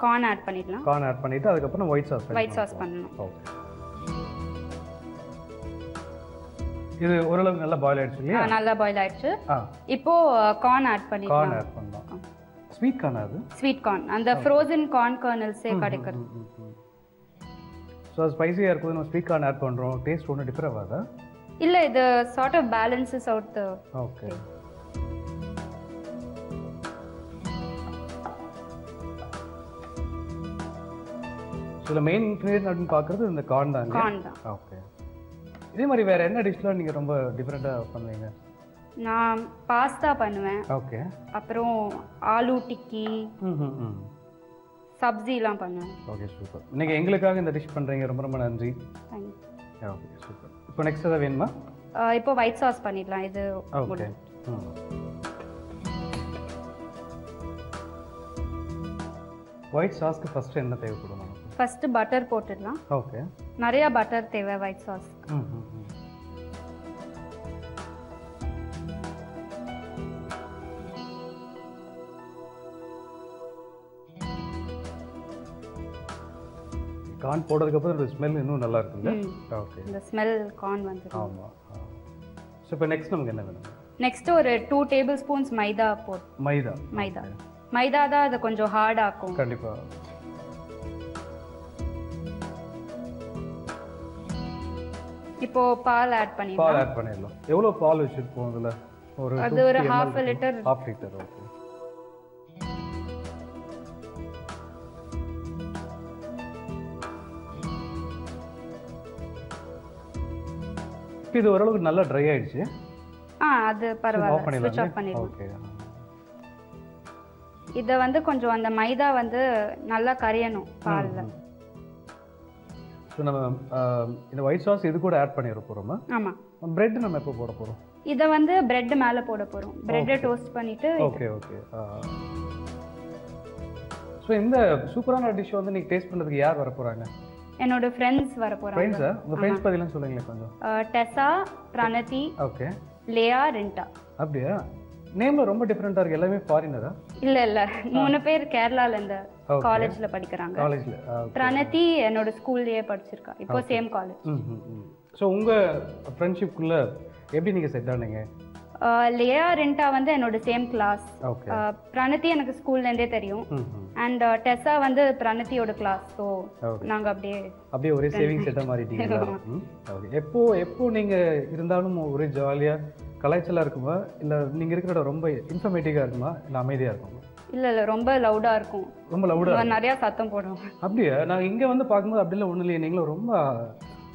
கார்ன் ஆட் பண்ணிடலாம். கார்ன் ஆட் பண்ணிட்டு அதுக்கப்புறம் ஒயிட் சாஸ் பண்ணணும். ஓகே. இது ஓரளவுக்கு நல்லா பாயில் ஆயிடுச்சு இல்லையா? நல்லா பாயில் ஆயிடுச்சு. இப்போ கார்ன் ஆட் பண்ணிடலாம். கார்ன் ஆட் பண்ணலாம். Sweet corn? அது ஸ்வீட் கார்ன், அந்த ஃப்ரோசன் கார்ன் கர்னல்ஸே கிடைக்குது. ஸோ ஸ்பைசியாக இருக்கும்போது நம்ம ஸ்வீட் கார்ன் ஆட் பண்ணுறோம். டேஸ்ட் ஒன்றும் டிஃபர் ஆகாதா? இல்லை, இது sort of balances out the. Okay. So இதில் மெயின் இன்க்ரீடியன்ட் அப்படின்னு பார்க்குறது இந்த கார்ன் தான். கார்ன் தான். ஓகே. இதே மாதிரி வேறு என்ன டிஷ்லாம் நீங்கள் ரொம்ப டிஃப்ரெண்ட்டாக பண்ணுவீங்க? நான் பாஸ்தா பண்ணுவேன். ஓகே. அப்புறம் ஆலு டிக்கி, சப்ஜிலாம் பண்ணுவேன். Okay super. நீங்கள் எங்களுக்காக இந்த டிஷ் பண்ணுறீங்க, ரொம்ப ரொம்ப நன்றி. தேங்க்யூ. Okay super. இப்போ நெக்ஸ்ட் எதாவது வேணுமா? இப்போ ஒயிட் சாஸ் பண்ணிடலாம். இது ஓகே. ஒயிட் சாஸ்க்கு ஃபர்ஸ்ட் என்ன தேவைப்படும் நமக்கு? ஃபர்ஸ்ட் பட்டர் போட்டுடலாம். ஓகே. நிறைய பட்டர் தேவை ஒயிட் சாஸ். கார்ன் போடுறதுக்கு அப்புறம் இந்த ஸ்மெல் இன்னும் நல்லா இருக்குல்ல? ஓகே. இந்த ஸ்மெல் கார்ன் வந்து. ஆமா. சோ இப்போ நெக்ஸ்ட் நமக்கு என்ன வேணும்? நெக்ஸ்ட் ஒரு 2 டேபிள் ஸ்பூன்ஸ் மைதா போடு. மைதா தான் அது கொஞ்சம் ஹார்ட் ஆக்கும். கண்டிப்பா. இப்போ பால் ஆட் பண்ணிடலாம். எவ்வளவு பால் வச்சிருப்போம் அதுல? அது ஒரு 1/2 லிட்டர். 1/2 லிட்டர். ஓகே. இது ஓரளவுக்கு நல்லா ட்ரை ஆயிடுச்சு. அது பரவாயில்லை. ஸ்விட்ச் ஆஃப் பண்ணிடலாம். ஓகே. இத வந்து கொஞ்சம் அந்த மைதா வந்து நல்லா கரையணும் பால்ல. ஸோ நம்ம இந்த ஒயிட் சாஸ் இது கூட ஆட் பண்ணிட போகிறோமா? ஆமாம். பிரெட் நம்ம எப்போ போட போகிறோம்? இதை வந்து பிரெட் மேலே போட போகிறோம். பிரெட்டை டோஸ்ட் பண்ணிவிட்டு. ஓகே. ஸோ இந்த சூப்பரான டிஷ் வந்து நீங்கள் டேஸ்ட் பண்ணுறதுக்கு யார் வர போகிறாங்க? என்னோட ஃப்ரெண்ட்ஸ் வர போகிறாங்க. ஃப்ரெண்ட்ஸா? உங்கள் ஃப்ரெண்ட்ஸ் பற்றிலாம் சொல்லுங்களேன் கொஞ்சம். டெசா, பிரணதி, ஓகே, லேயா, ரிண்டா. அப்படியா? நேம்ல ரொம்ப டிஃபரெண்டா இருக்கு. எல்லாமே ஃபாரினரா? இல்ல 3 பேர் கேரளால இந்த காலேஜ்ல படிக்கறாங்க. காலேஜ்ல. பிரணதி என்னோட ஸ்கூல்லயே படிச்சிருக்கா. இப்போ சேம் காலேஜ். சோ உங்க ஃப்ரெண்ட்ஷிப் குள்ள எப்படி நீங்க செட் ஆனீங்க? லேயா, ரிண்டா வந்து என்னோட சேம் கிளாஸ். பிரணதி எனக்கு ஸ்கூல்ல இருந்தே தெரியும். அண்ட் டெசா வந்து பிரணதியோட கிளாஸ். சோ நாங்க அப்படியே ஒரே சேவிங் செட்டா மாறிட்டீங்க. ஓகே. எப்போ நீங்க இருந்தாலும் ஒரே ஜாலியா கலாய்ச்சலா இருக்குமா, இல்ல நீங்க இருக்கிற இடம் ரொம்ப இன்ஃபர்மேட்டிவா இருக்குமா, இல்ல அமைதியா இருக்குமா? இல்ல ரொம்ப லவுடா இருக்கும். ரொம்ப லவுடா நிறைய சத்தம் போடுவோம். அப்படியே நான் இங்க வந்து பாக்கும்போது அப்படிலாம் ஒண்ணு இல்லையே, நீங்களும் ரொம்ப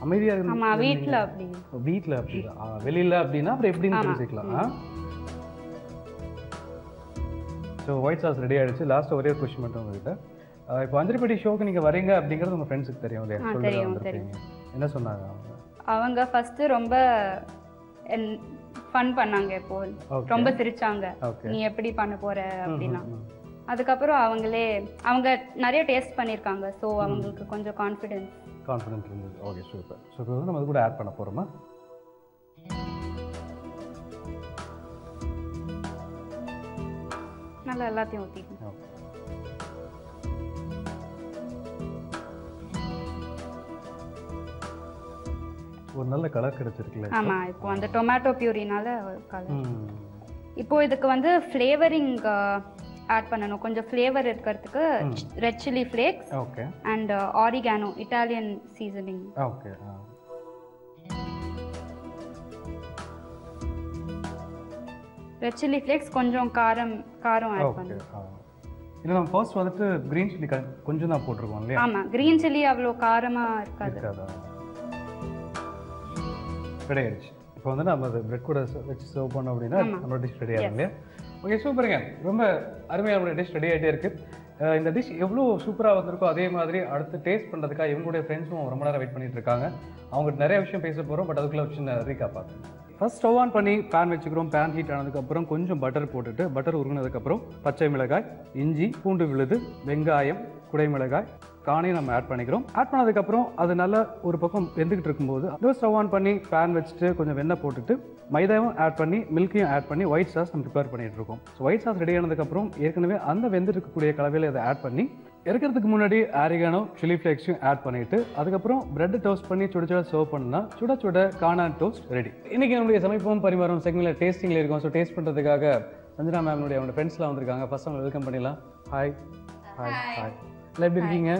அமைதியா இருக்கு. ஆமா, வீட்ல அப்படி வெளியில அப்படின்னா அப்புறம் எப்படின்னு தெரிஞ்சுக்கலாம். ஸோ ஒயிட் சாஸ் ரெடி ஆயிடுச்சு. லாஸ்ட் ஒரே ஒரு கொஸ்டின் மட்டும் உங்ககிட்ட. இப்போ அஞ்சரிப்பட்டி ஷோக்கு நீங்க வரீங்க அப்படிங்கிறது உங்க ஃப்ரெண்ட்ஸுக்கு தெரியும் இல்லையா? தெரியும். என்ன சொன்னாங்க அவங்க? ஃபர்ஸ்ட் ரொம்ப ஃபன் பண்ணாங்க. இப்போ ரொம்ப சிரிச்சாங்க, நீ எப்படி பண்ண போற அப்படின்னா. அதுக்கப்புறம் அவங்க நிறைய டேஸ்ட் பண்ணியிருக்காங்க. ஸோ அவங்களுக்கு கொஞ்சம் கான்ஃபிடென்ட் இருந்தது. Okay, super. ஸோ இப்போ வந்து நம்ம அது கூட ஆட் பண்ண போகிறோமா? நல்லா எல்லாத்தையும் ஊற்றிக்கணும். ஒரு நல்ல கலர் கிடைச்சிருக்குல்ல? ஆமாம், இப்போ அந்த டொமேட்டோ பியூரினால கலர். இப்போ இதுக்கு வந்து ஃப்ளேவரிங் ஆட் பண்ணணும். கொஞ்சம் ஃப்ளேவர் இருக்கிறதுக்கு red chilli flakes and oregano, Italian seasoning. Okay. Red chilli flakes கொஞ்சம் காரம் ஆட் பண்ணணும். இல்லை நம்ம ஃபர்ஸ்ட் வந்துட்டு கிரீன் சில்லி கொஞ்சம் தான் போட்டிருக்கோம் இல்லையா? ஆமாம், கிரீன் சில்லி அவ்வளோ காரமாக இருக்காது. ரெடி ஆயிடுச்சு. இப்போ வந்து நம்ம அது பிரெட் கூட வச்சு சர்வ் பண்ணோம் அப்படின்னா நம்மளோட டிஷ் ரெடி ஆகும் இல்லையா? ஓகே, சூப்பருங்க. ரொம்ப அருமையாக நம்மளோட டிஷ் ரெடி ஆகிட்டே இருக்குது. இந்த டிஷ் எவ்வளோ சூப்பராக வந்திருக்கோ அதே மாதிரி அடுத்து டேஸ்ட் பண்ணுறதுக்காக இவங்களுடைய ஃப்ரெண்ட்ஸும் ரொம்ப நேரம் வெயிட் பண்ணிட்டு இருக்காங்க. அவங்ககிட்ட நிறைய விஷயம் பேச போகிறோம். பட் அதுக்குள்ளே ஒரு சின்ன ரீகா பார்த்து ஃபர்ஸ்ட் ஸ்டவ் ஆன் பண்ணி பேன் வச்சுக்கிறோம். பேன் ஹீட் ஆனதுக்கப்புறம் கொஞ்சம் பட்டர் போட்டுட்டு, பட்டர் உருகினதுக்கப்புறம் பச்சை மிளகாய், இஞ்சி, பூண்டு விழுது, வெங்காயம், குடைமிளகாய், காணையும் நம்ம ஆட் பண்ணிக்கிறோம். ஆட் பண்ணதுக்கப்புறம் அது நல்லா ஒரு பக்கம் வெந்துக்கிட்டு இருக்கும்போது அதுவும் ஸ்டவ் ஆன் பண்ணி பேன் வச்சுட்டு கொஞ்சம் வெண்ணெய் போட்டுட்டு மைதாவும் ஆட் பண்ணி மில்கையும் ஆட் பண்ணி ஒயிட் சாஸ் நம்ம ப்ரிப்பேர் பண்ணிட்டு இருக்கோம். ஸோ ஒயிட் சாஸ் ரெடி ஆனதுக்கப்புறம் ஏற்கனவே அந்த வெந்திருக்கக்கூடிய கலவையில் அதை ஆட் பண்ணி இறக்கிறதுக்கு முன்னாடி ஆரிகானோ, சில்லி ஃப்ளேக்ஸையும் ஆட் பண்ணிட்டு அதுக்கப்புறம் பிரெட் டோஸ்ட் பண்ணி சுட சர்வ் பண்ணா சுட காளான் டோஸ்ட் ரெடி. இன்னைக்கு நம்மளுடைய சமைப்போம் பரிமாறும் செக்மெண்ட்ல டேஸ்டிங்ல இருக்கும். ஸோ டேஸ்ட் பண்ணுறதுக்காக சஞ்சனா மேம்னுடைய அவங்க ஃப்ரெண்ட்ஸ்லாம் வந்திருக்காங்க. ஃபர்ஸ்ட் அவங்க வெல்கம் பண்ணிடலாம். ஹாய். எப்படி இருக்கீங்க?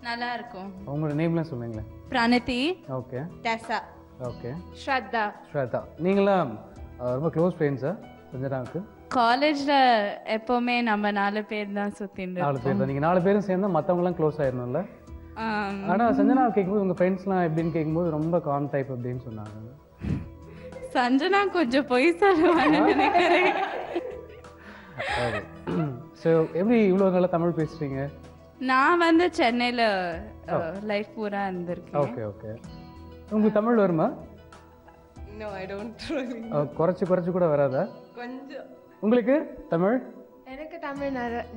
நல்லா இருக்கும். உங்களோட நேம்லாம் சொல்லுங்களேன். பிரணதி. ஓகே. டெசா. ஓகே. ஸ்ரத்தா. நீங்களாம் ரொம்ப க்ளோஸ் ஃப்ரெண்ட்ஸா சஞ்சனாவுக்கு? காலேஜ்ல எப்பவுமே நம்ம 4 பேர் தான் சுத்திட்டு 4 பேர் தான். நீங்க 4 பேரும் சேர்ந்தா மத்தவங்கலாம் க்ளோஸ் ஆயிரணும்ல? ஆனா சஞ்சனா கேட்கும்போது உங்க ஃப்ரெண்ட்ஸ்லாம் எப்படின்னு கேட்கும்போது ரொம்ப காம் டைப் அப்படின்னு சொன்னாங்க. சஞ்சனா கொஞ்சம் பொய் சொல்லுவாங்க நினைக்கிறேன். ஸோ எப்படி இவ்வளோ நல்லா தமிழ் பேசுறீங்க? நான் வந்து சென்னையில லைஃப் பூரா இருந்திருக்கேன். ஓகே. உங்களுக்கு தமிழ் வருமா? No, I don't. குறைச்சு கூட வராதா? கொஞ்சம். உங்களுக்கு தமிழ்? எனக்கு தமிழ்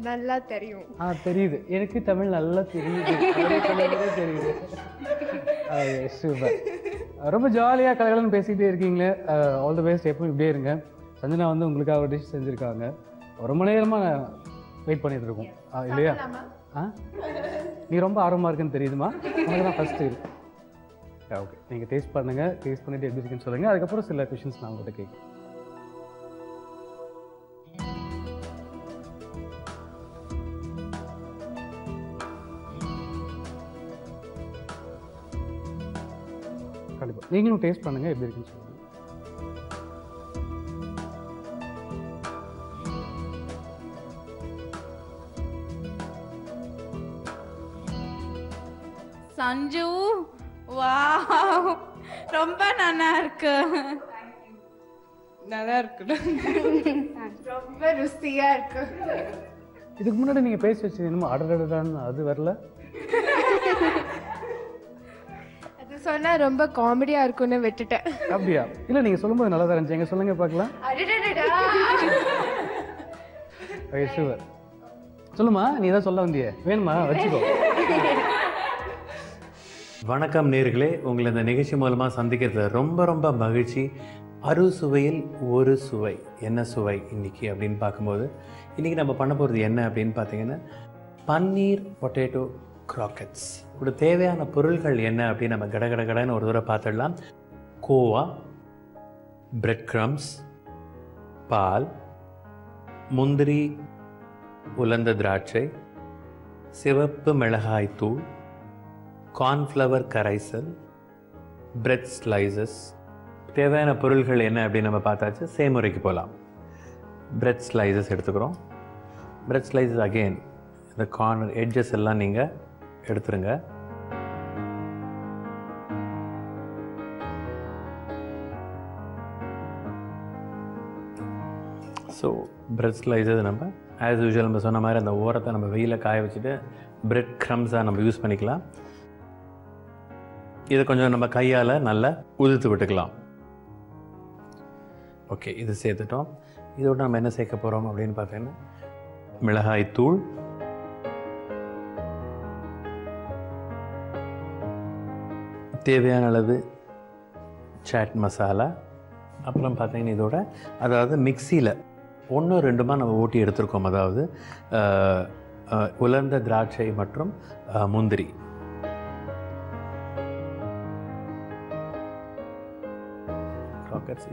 நல்லா தெரியும். தெரியுது. எனக்கு தமிழ் நல்லா தெரியுது. தெரியுது. சூப்பர். ரொம்ப ஜாலியாக கலகலன்னு பேசிக்கிட்டே இருக்கீங்களே. All the best. எப்பவும் இப்படியே இருங்க. சஞ்சனா வந்து உங்களுக்காக ஒரு டிஷ் செஞ்சுருக்காங்க. ரொம்ப நேரமாக வெயிட் பண்ணிட்டு இருக்கோம் இல்லையா? நீ ரொம்ப ஆர்வமாக இருக்குன்னு தெரியுதுமா? உனக்கு தான் ஃபஸ்ட்டு. ஓகே, நீங்கள் டேஸ்ட் பண்ணுங்கள். டேஸ்ட் பண்ணிவிட்டு எப்படி இருக்குன்னு சொல்லுங்கள். அதுக்கப்புறம் சில கொஷின்ஸ் நான் உங்கள்கிட்ட கேட்குறேன். கண்டிப்பாக நீங்களும் டேஸ்ட் பண்ணுங்கள், எப்படி இருக்குன்னு சொல்லுங்கள். சஞ்சு, வாவ், ரொம்ப நல்லா இருக்கு. நல்லா இருக்கு. ரொம்ப ருசியா இருக்கு. இதுக்கு முன்னாடி நீங்கள் பேசி வச்சது என்னமோ அடடடான்னு அது வரல? சொன்னா ரொம்ப காமெடியா இருக்கும்னு விட்டுட்டேன். அப்படியா? இல்லை, நீங்கள் சொல்லும்போது நல்லா தான் இருந்துச்சு. எங்க சொல்லுங்க பார்க்கலாம். ஷுவர். சொல்லுமா, நீ தான் சொல்ல வந்தியே, வேணுமா வச்சுக்கோ. வணக்கம் நேர்களே, உங்களை இந்த நிகழ்ச்சி மூலமாக சந்திக்கிறது ரொம்ப ரொம்ப மகிழ்ச்சி. அறுசுவையில் ஒரு சுவை. என்ன சுவை இன்னைக்கு அப்படின்னு பார்க்கும்போது, இன்றைக்கி நம்ம பண்ண போகிறது என்ன அப்படின்னு பார்த்தீங்கன்னா பன்னீர் பொட்டேட்டோ க்ராக்கெட்ஸ். இப்படி தேவையான பொருள்கள் என்ன அப்படின்னு நம்ம கடகடன்னு ஒரு தடவை பார்த்துடலாம். கோவா, பிரெட் க்ரம்ஸ், பால், முந்திரி, உலர்ந்த திராட்சை, சிவப்பு மிளகாய் தூள், கார்ன்ஃப்ளவர் கரைசல், பிரெட் ஸ்லைசஸ். தேவையான பொருள்கள் என்ன அப்படின்னு நம்ம பார்த்தாச்சு. செய்முறைக்கு போகலாம். பிரெட் ஸ்லைசஸ் எடுத்துக்கிறோம். பிரெட் ஸ்லைசஸ் அகெயின் இந்த கார்னர் எட்ஜஸ் எல்லாம் நீங்கள் எடுத்துருங்க. ஸோ பிரெட் ஸ்லைசஸ் நம்ம ஆஸ் யூஷுவல் நம்ம சொன்ன மாதிரி அந்த ஓரத்தை நம்ம வெயிலில் காய வச்சுட்டு பிரெட் க்ரம்ஸாக நம்ம யூஸ் பண்ணிக்கலாம். இதை கொஞ்சம் நம்ம கையால் நல்லா உதிர்த்து விட்டுக்கலாம். ஓகே, இது சேர்த்துட்டோம். இதோட நம்ம என்ன சேர்க்க போகிறோம் அப்படின்னு பார்த்தீங்கன்னா மிளகாய் தூள், தேவையான அளவு சாட் மசாலா, அப்புறம் பார்த்தீங்கன்னா இதோட அதாவது மிக்சியில் 1-2 நம்ம ஓட்டி எடுத்துருக்கோம். அதாவது உலர்ந்த திராட்சை மற்றும் முந்திரி.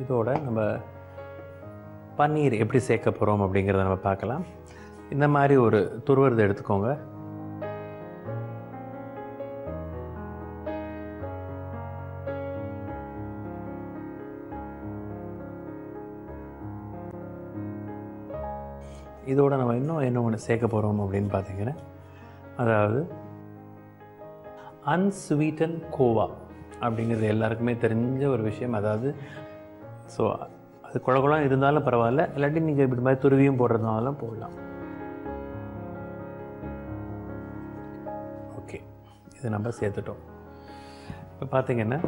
இதோட நம்ம பன்னீர் எப்படி சேர்க்க போகிறோம் அப்படிங்கிறத நம்ம பார்க்கலாம். இந்த மாதிரி ஒரு துருவரதை எடுத்துக்கோங்க. இதோட நம்ம என்ன ஒன்று சேர்க்க போகிறோம் அப்படின்னு பார்த்தீங்கன்னா அதாவது அன்ஸ்வீட்டன் கோவா அப்படிங்கிறது எல்லாருக்குமே தெரிஞ்ச ஒரு விஷயம். அதாவது ஸோ அது குழகுழம் இருந்தாலும் பரவாயில்ல, இல்லாட்டி நீங்கள் இப்படி மாதிரி துருவியும் போடுறதுனாலும் போடலாம். ஓகே, இதை நம்ம சேர்த்துட்டோம். இப்போ பார்த்தீங்கன்னா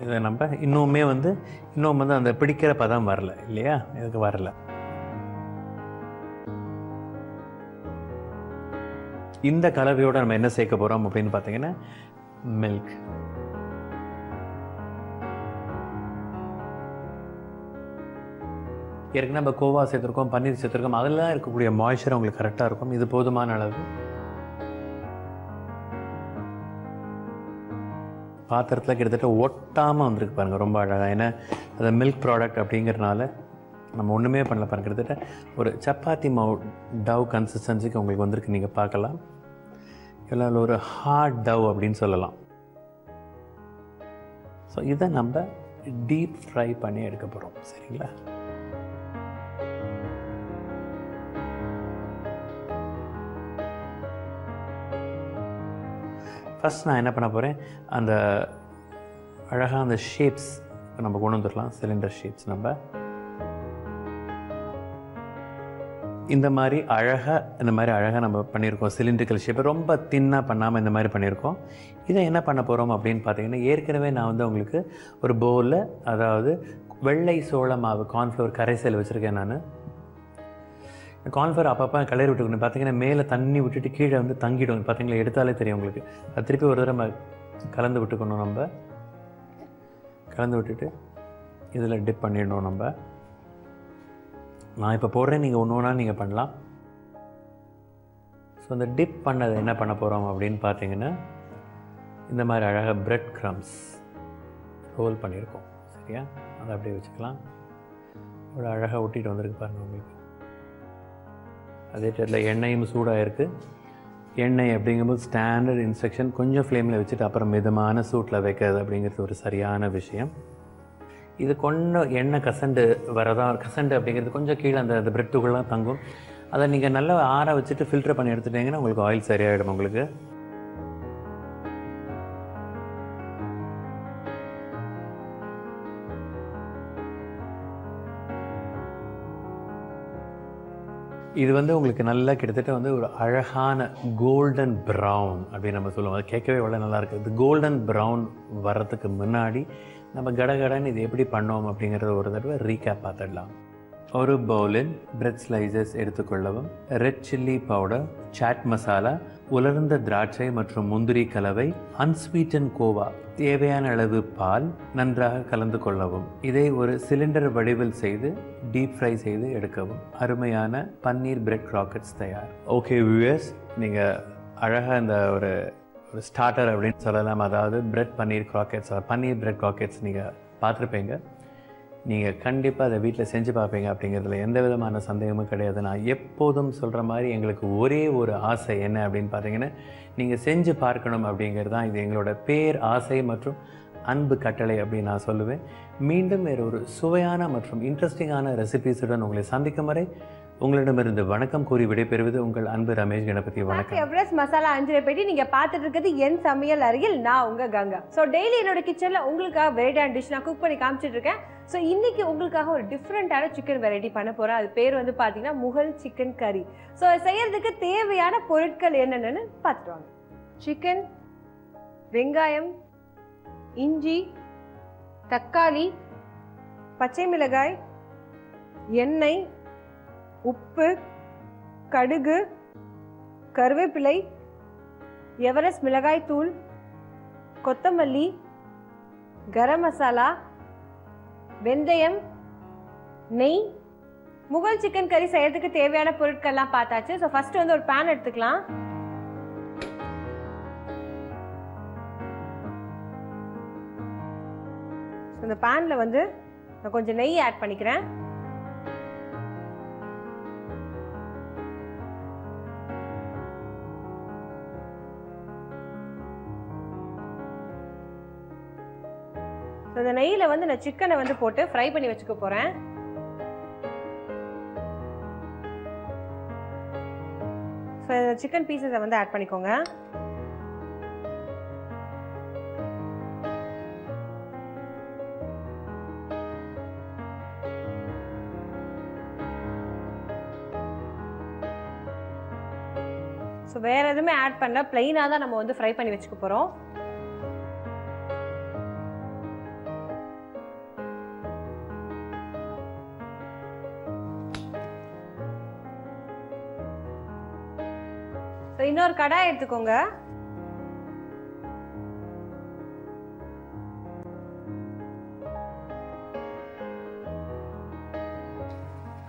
இதை நம்ம இன்னும் வந்து அந்த பிடிக்கிற பதம் வரல இல்லையா? இதுக்கு வரல. இந்த கலவையோடு நம்ம என்ன சேர்க்க போகிறோம் அப்படின்னு பார்த்தீங்கன்னா மில்க். ஏற்கனவே நம்ம கோவா சேர்த்துருக்கோம், பன்னீர் சேர்த்துருக்கோம், அதெல்லாம் இருக்கக்கூடிய மாய்ஸ்சர் உங்களுக்கு கரெக்டாக இருக்கும். இது போதுமான அளவு. பாத்திரத்தில் கிட்டத்தட்ட ஒட்டாமல் வந்திருக்கு பாருங்கள், ரொம்ப அழகாக. ஏன்னா அது மில்க் ப்ராடக்ட் அப்படிங்கிறனால நம்ம ஒன்றுமே பண்ணல பாருங்கள். கிட்டத்தட்ட ஒரு சப்பாத்தி மாவு டவ் கன்சிஸ்டன்சிக்கு உங்களுக்கு வந்திருக்கு. நீங்கள் பார்க்கலாம், இதில் ஒரு ஹார்ட் டவ் அப்படின்னு சொல்லலாம். ஸோ இதை நம்ம டீப் ஃப்ரை பண்ணி எடுக்க போகிறோம். சரிங்களா? ஃபஸ்ட் நான் என்ன பண்ண போகிறேன், அந்த அழகாக அந்த ஷேப்ஸ் நம்ம கொண்டு வந்துடலாம். சிலிண்டர் ஷேப்ஸ் நம்ம இந்த மாதிரி அழகாக நம்ம பண்ணியிருக்கோம். சிலிண்ட்ரிக்கல் ஷேப் ரொம்ப தின்னாக பண்ணாமல் இந்த மாதிரி பண்ணியிருக்கோம். இதை என்ன பண்ண போகிறோம் அப்படின்னு பார்த்தீங்கன்னா, ஏற்கனவே நான் வந்து உங்களுக்கு ஒரு பவுலில் அதாவது வெள்ளை சோள மாவு கார்ன்ஃப்ளவர் கரைசல் வச்சுருக்கேன். நான் கார்ன்ஃப்ளவர் அப்பப்போ கிளறி விட்டுக்கணும். பார்த்தீங்கன்னா மேலே தண்ணி விட்டுட்டு கீழே வந்து தங்கிடும். பார்த்தீங்களா, எடுத்தாலே தெரியும் உங்களுக்கு. அது திருப்பி ஒரு தடவை கலந்து விட்டுக்கணும். நம்ம கலந்து விட்டுட்டு இதில் டிப் பண்ணிடணும். நான் இப்போ போடுறேன், நீங்கள் ஒன்று நீங்கள் பண்ணலாம். ஸோ இந்த டிப் பண்ணதை என்ன பண்ண போகிறோம் அப்படின்னு பார்த்தீங்கன்னா இந்த மாதிரி அழகாக பிரெட் க்ரம்ஸ் ரோல் பண்ணியிருக்கோம். சரியா? அதை அப்படியே வச்சுக்கலாம். இவ்வளோ அழகாக ஒட்டிட்டு வந்திருக்கு பாருங்கள் உங்களுக்கு. அதே டைத்தில் எண்ணெயும் சூடாக இருக்குது. எண்ணெய் அப்படிங்கும்போது ஸ்டாண்டர்ட் இன்ஸ்ட்ரக்ஷன், கொஞ்சம் ஃப்ளேமில் வச்சுட்டு அப்புறம் மிதமான சூட்டில் வைக்கிறது அப்படிங்கிறது ஒரு சரியான விஷயம். இது கொஞ்சம் எண்ணெய் கசண்டு அப்படிங்கிறது கொஞ்சம் கீழே அந்த பிரெட்டுக்குள்ளே தங்கும். அதை நீங்கள் நல்லா ஆற வச்சுட்டு ஃபில்டர் பண்ணி எடுத்துட்டிங்கன்னா உங்களுக்கு ஆயில் சரியாயிடும். உங்களுக்கு இது வந்து உங்களுக்கு நல்லா கிட்டத்தட்ட வந்து ஒரு அழகான கோல்டன் ப்ரௌன் அப்படின்னு நம்ம சொல்லுவோம். அது கேட்கவே எவ்வளோ நல்லா இருக்குது. இது கோல்டன் ப்ரௌன் வர்றதுக்கு முன்னாடி நம்ம கடகடன்னு இது எப்படி பண்ணோம் அப்படிங்கிறத ஒரு தடவை ரீகேப் பார்த்துடலாம். ஒரு பவுலில் பிரெட் ஸ்லைசஸ் எடுத்துக்கொள்ளவும், red chilli powder, chaat masala, உலர்ந்த திராட்சை மற்றும் முந்திரி கலவை, அன்ஸ்வீட்டன் கோவா, தேவையான அளவு பால், நன்றாக கலந்து கொள்ளவும். இதை ஒரு சிலிண்டர் வடிவில் செய்து டீப் ஃப்ரை செய்து எடுக்கவும். அருமையான பன்னீர் பிரெட் கிராக்கெட்ஸ் தயார். ஓகே வியூவர்ஸ், நீங்கள் அழகாக இந்த ஒரு ஸ்டார்டர் அப்படின்னு சொல்லலாம். அதாவது பிரெட் பன்னீர் கிராக்கெட்ஸ், பன்னீர் பிரெட் கிராக்கெட்ஸ் நீங்கள் பார்த்துருப்பீங்க. நீங்கள் கண்டிப்பாக அதை வீட்டில் செஞ்சு பார்ப்பீங்க அப்படிங்கிறதுல எந்த விதமான சந்தேகமும் கிடையாது. நான் எப்போதும் சொல்கிற மாதிரி எங்களுக்கு ஒரே ஒரு ஆசை என்ன அப்படின்னு பார்த்தீங்கன்னா, நீங்கள் செஞ்சு பார்க்கணும் அப்படிங்கிறது தான் இது எங்களோட பேர் ஆசை மற்றும் அன்பு கட்டளை அப்படின்னு நான் சொல்லுவேன். மீண்டும் வேறு ஒரு சுவையான மற்றும் இன்ட்ரெஸ்டிங்கான ரெசிபீஸுடன் உங்களை சந்திக்கும் வரை உங்களிடமிருந்து வணக்கம் கூறி விடைபெறுவது உங்கள் அன்பு ரமேஷ் கணபதி. வணக்கம். எவரெஸ்ட் மசாலா அஞ்சரைப்பேட்டி. நீங்க பார்த்துட்டு இருக்கிறது என் சமையல் அருகில், நான் உங்க கங்கா. ஸோ டெய்லி என்னோட கிச்சன்ல உங்களுக்காக வெரைட்டியான டிஷ் நான் குக் பண்ணி காமிச்சிட்டு இருக்கேன். ஸோ இன்னைக்கு உங்களுக்காக ஒரு டிஃப்ரெண்டான சிக்கன் வெரைட்டி பண்ண போறேன். அது பேர் வந்து பார்த்தீங்கன்னா முகல் சிக்கன் கறி. ஸோ செய்யறதுக்கு தேவையான பொருட்கள் என்னென்னு பார்த்துட்டு வாங்க. சிக்கன், வெங்காயம், இஞ்சி, தக்காளி, பச்சை மிளகாய், எண்ணெய், உப்பு, கடுகு, கருவேப்பிலை, எவரெஸ்ட் மிளகாய் தூள், கொத்தமல்லி, கரம் மசாலா, வெந்தயம், நெய். முகல் சிக்கன் கறி செய்யறதுக்கு தேவையான பொருட்கள்லாம் பார்த்தாச்சு. ஸோ ஃபர்ஸ்ட் வந்து ஒரு பேன் எடுத்துக்கலாம். இந்த பேன்ல வந்து நான் கொஞ்சம் நெய் ஆட் பண்ணிக்கிறேன். இந்த நெய்யில் வந்து நான் சிக்கனை வந்து போட்டு ஃப்ரை பண்ணி வச்சுக்க போறேன். சிக்கன் பீசஸை வந்து ஆட் பண்ணிக்கோங்க. ஸோ வேற எதுவுமே ஆட் பண்ணல, பிளெயினாக தான் நம்ம வந்து ஃப்ரை பண்ணி வச்சுக்க போறோம். இன்னொரு கடாய் எடுத்துக்கோங்க.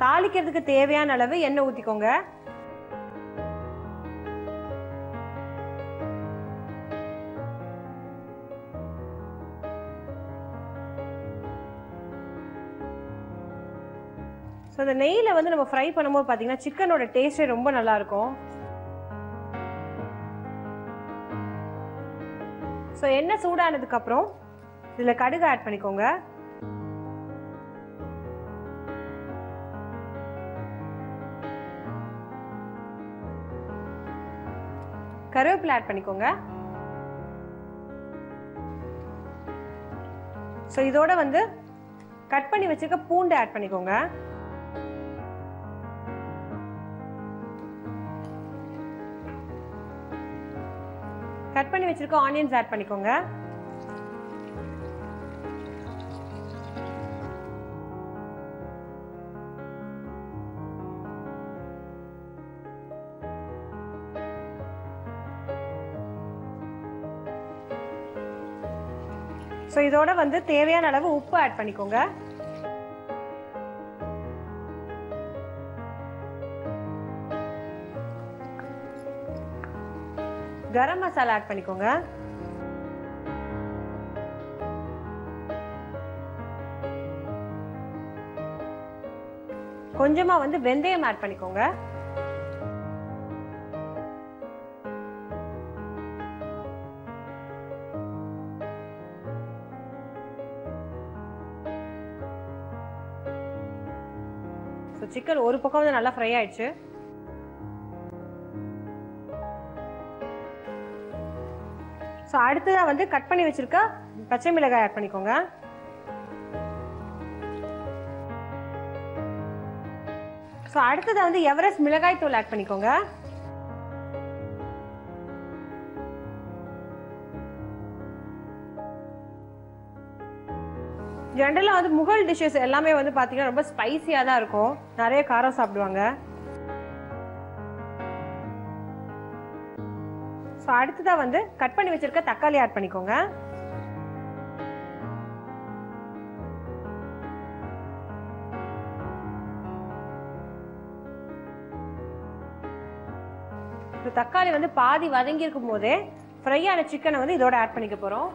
தாளிக்கிறதுக்கு தேவையான அளவு எண்ணெய் ஊத்திக்கோங்க. ஸோ இந்த நெய்யில வந்து நம்ம ஃப்ரை பண்ணும்போது பார்த்தீங்கன்னா சிக்கனோட டேஸ்டே ரொம்ப நல்லா இருக்கும். ஸோ எண்ணெய் சூடானதுக்கு அப்புறம் இதில் கடுகு ஆட் பண்ணிக்கோங்க. கருவேப்பிலை ஆட் பண்ணிக்கோங்க. ஸோ இதோட வந்து கட் பண்ணி வச்சிருக்க பூண்டு ஆட் பண்ணிக்கோங்க. கட் பண்ணி வச்சிருக்க ஆனியன்ஸ் ஆட் பண்ணிக்கோங்க. ஸோ இதோட வந்து தேவையான அளவு உப்பு ஆட் பண்ணிக்கோங்க. கரம் மசாலா ஆட் பண்ணிக்கோங்க. கொஞ்சமா வந்து வெந்தயம் ஆட் பண்ணிக்கோங்க. சிக்கன் ஒரு பக்கம் வந்து நல்லா ஃப்ரை ஆயிடுச்சு. ஸோ அடுத்ததாக வந்து கட் பண்ணி வச்சிருக்க பச்சை மிளகாய் ஆட் பண்ணிக்கோங்க. ஸோ அடுத்தது வந்து எவரெஸ்ட் மிளகாய் தூள் ஆட் பண்ணிக்கோங்க. ஜென்ரலாக வந்து முகல் டிஷ்ஷஸ் எல்லாமே வந்து பார்த்தீங்கன்னா ரொம்ப ஸ்பைசியாக தான் இருக்கும், நிறைய காரம் சாப்பிடுவாங்க. ஸோ அடுத்ததாக வந்து கட் பண்ணி வச்சிருக்க தக்காளி ஆட் பண்ணிக்கோங்க. தக்காளி வந்து பாதி வதங்கி இருக்கும் போதே ஃப்ரை ஆன சிக்கனை வந்து இதோட ஆட் பண்ணிக்க போறோம்.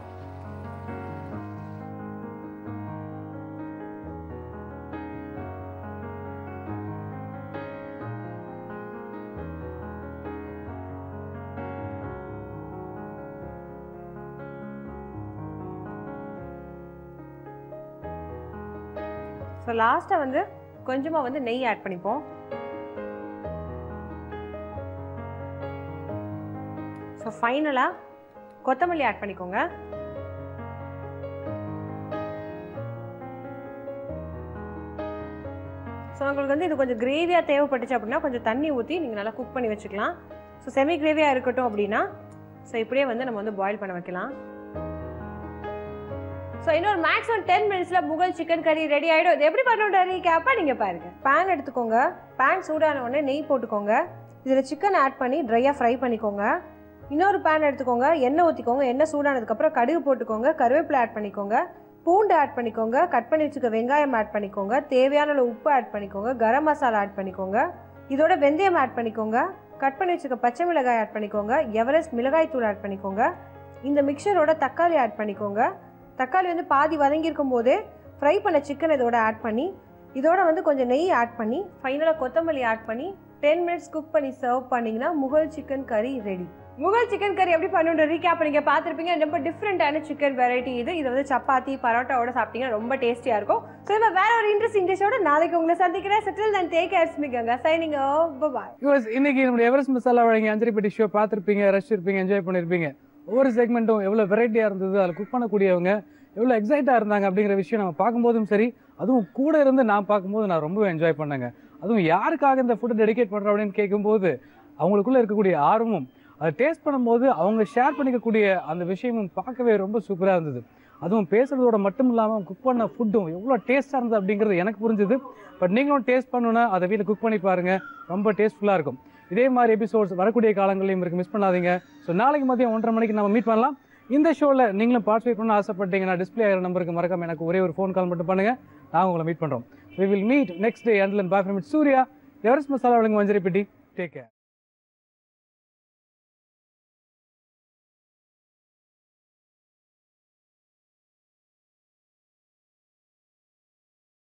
ஸோ லாஸ்ட்டாக வந்து கொஞ்சமாக வந்து நெய் ஆட் பண்ணிப்போம். ஸோ ஃபைனலாக கொத்தமல்லி ஆட் பண்ணிக்கோங்க. ஸோ உங்களுக்கு வந்து இது கொஞ்சம் கிரேவியாக தேவைப்பட்டுச்சு அப்படின்னா கொஞ்சம் தண்ணி ஊற்றி நீங்கள் நல்லா குக் பண்ணி வச்சுக்கலாம். ஸோ செமி கிரேவியாக இருக்கட்டும் அப்படின்னா ஸோ இப்படியே வந்து நம்ம வந்து பாயில் பண்ண வைக்கலாம். ஸோ இன்னொரு மேக்ஸிமம் 10 மினிட்ஸில் முகல் சிக்கன் கறி ரெடி ஆகிடும். இது எப்படி பண்ணணும் ரீகேப்பாக நீங்கள் பாருங்கள். பேன் எடுத்துக்கோங்க. பேன் சூடான உடனே நெய் போட்டுக்கோங்க. இதில் சிக்கன் ஆட் பண்ணி ட்ரையாக ஃப்ரை பண்ணிக்கோங்க. இன்னொரு பேன் எடுத்துக்கோங்க, எண்ணெய் ஊற்றிக்கோங்க. எண்ணெய் சூடானதுக்கப்புறம் கடுகு போட்டுக்கோங்க, கருவேப்பிலை ஆட் பண்ணிக்கோங்க, பூண்டு ஆட் பண்ணிக்கோங்க, கட் பண்ணி வச்சுக்க வெங்காயம் ஆட் பண்ணிக்கோங்க, தேவையான அளவு உப்பு ஆட் பண்ணிக்கோங்க, கரம் மசாலா ஆட் பண்ணிக்கோங்க, இதோட வெந்தயம் ஆட் பண்ணிக்கோங்க, கட் பண்ணி வச்சுக்க பச்சை மிளகாய் ஆட் பண்ணிக்கோங்க, எவரெஸ்ட் மிளகாய் தூள் ஆட் பண்ணிக்கோங்க. இந்த மிக்சரோட தக்காளி ஆட் பண்ணிக்கோங்க. தக்காளி வந்து பாதி வதங்கியிருக்கும் போதே ஃப்ரை பண்ண சிக்கன் இதோட ஆட் பண்ணி இதோட வந்து கொஞ்சம் நெய் ஆட் பண்ணி ஃபைனலாக கொத்தமல்லி ஆட் பண்ணி 10 மினிட்ஸ் குக் பண்ணி சர்வ் பண்ணிங்கன்னா முகல் சிக்கன் கறி ரெடி. முகல் சிக்கன் கறி எப்படி பண்ணுன்ற ரீகேப் நீங்கள் பார்த்துருப்பீங்க. ரொம்ப டிஃப்ரெண்டான சிக்கன் வெரைட்டி இது. இதை வந்து சப்பாத்தி பரோட்டாவோட சாப்பிட்டீங்கன்னா ரொம்ப டேஸ்டியாக இருக்கும். ஸோ இப்போ வேற ஒரு இன்ட்ரெஸ்டிங் டிஷ்ஷோட நாளைக்கு உங்களை சந்திக்கிறேன். செட்டில் தன் டேக் கேர் ஸ்மிகங்க சைனிங் ஆஃப் பாய். இன்னைக்கு நம்மளுடைய எவரெஸ்ட் மசாலா வழங்கி அஞ்சரிப்பட்டி ஷோ பார்த்துருப்பீங்க, ரசிச்சிருப்பீங்க, என்ஜாய் பண்ணியிருப்பீங்க. ஒவ்வொரு செக்மெண்ட்டும் எவ்வளோ வெரைட்டியாக இருந்தது, அதில் குக் பண்ணக்கூடியவங்க எவ்வளோ எக்ஸைட்டாக இருந்தாங்க அப்படிங்கிற விஷயம் நம்ம பார்க்கும்போதும் சரி, அதுவும் கூட இருந்து நான் பார்க்கும்போது நான் ரொம்ப என்ஜாய் பண்ணேங்க. அதுவும் யாருக்காக இந்த ஃபுட்டை டெடிகேட் பண்ணுறோம் அப்படின்னு கேட்கும்போது அவங்களுக்குள்ளே இருக்கக்கூடிய ஆர்வமும் அதை டேஸ்ட் பண்ணும்போது அவங்க ஷேர் பண்ணிக்கக்கூடிய அந்த விஷயமும் பார்க்கவே ரொம்ப சூப்பராக இருந்தது. அதுவும் பேசுகிறதோட மட்டும் இல்லாமல் குக் பண்ண ஃபுட்டும் எவ்வளோ டேஸ்ட்டாக இருந்தது அப்படிங்கிறது எனக்கு புரிஞ்சுது. பட் நீங்களும் டேஸ்ட் பண்ணணுன்னா அதை வீட்டில் குக் பண்ணி பாருங்கள், ரொம்ப டேஸ்ட்ஃபுல்லாக இருக்கும். இதே மாதிரி எபிசோட்ஸ் வரக்கூடிய காலங்களையும் இருக்குது, மிஸ் பண்ணாதீங்க. ஸோ நாளைக்கு மதியம் 1:30 மணிக்கு நம்ம மீட் பண்ணலாம். இந்த ஷோவில் நீங்களும் பார்ட்டிசிபேட் பண்ண ஆசைப்பட்டீங்கன்னா டிஸ்பிளே ஆகிற நம்பருக்கு மறக்காம எனக்கு ஒரே ஒரு ஃபோன் கால் மட்டும் பண்ணுங்கள், நாங்கள் உங்களை மீட் பண்ணுறோம். We will meet next day. Until and bye from it, Surya. Everest masala வழங்கும் அஞ்சரிப்பட்டி. Take care.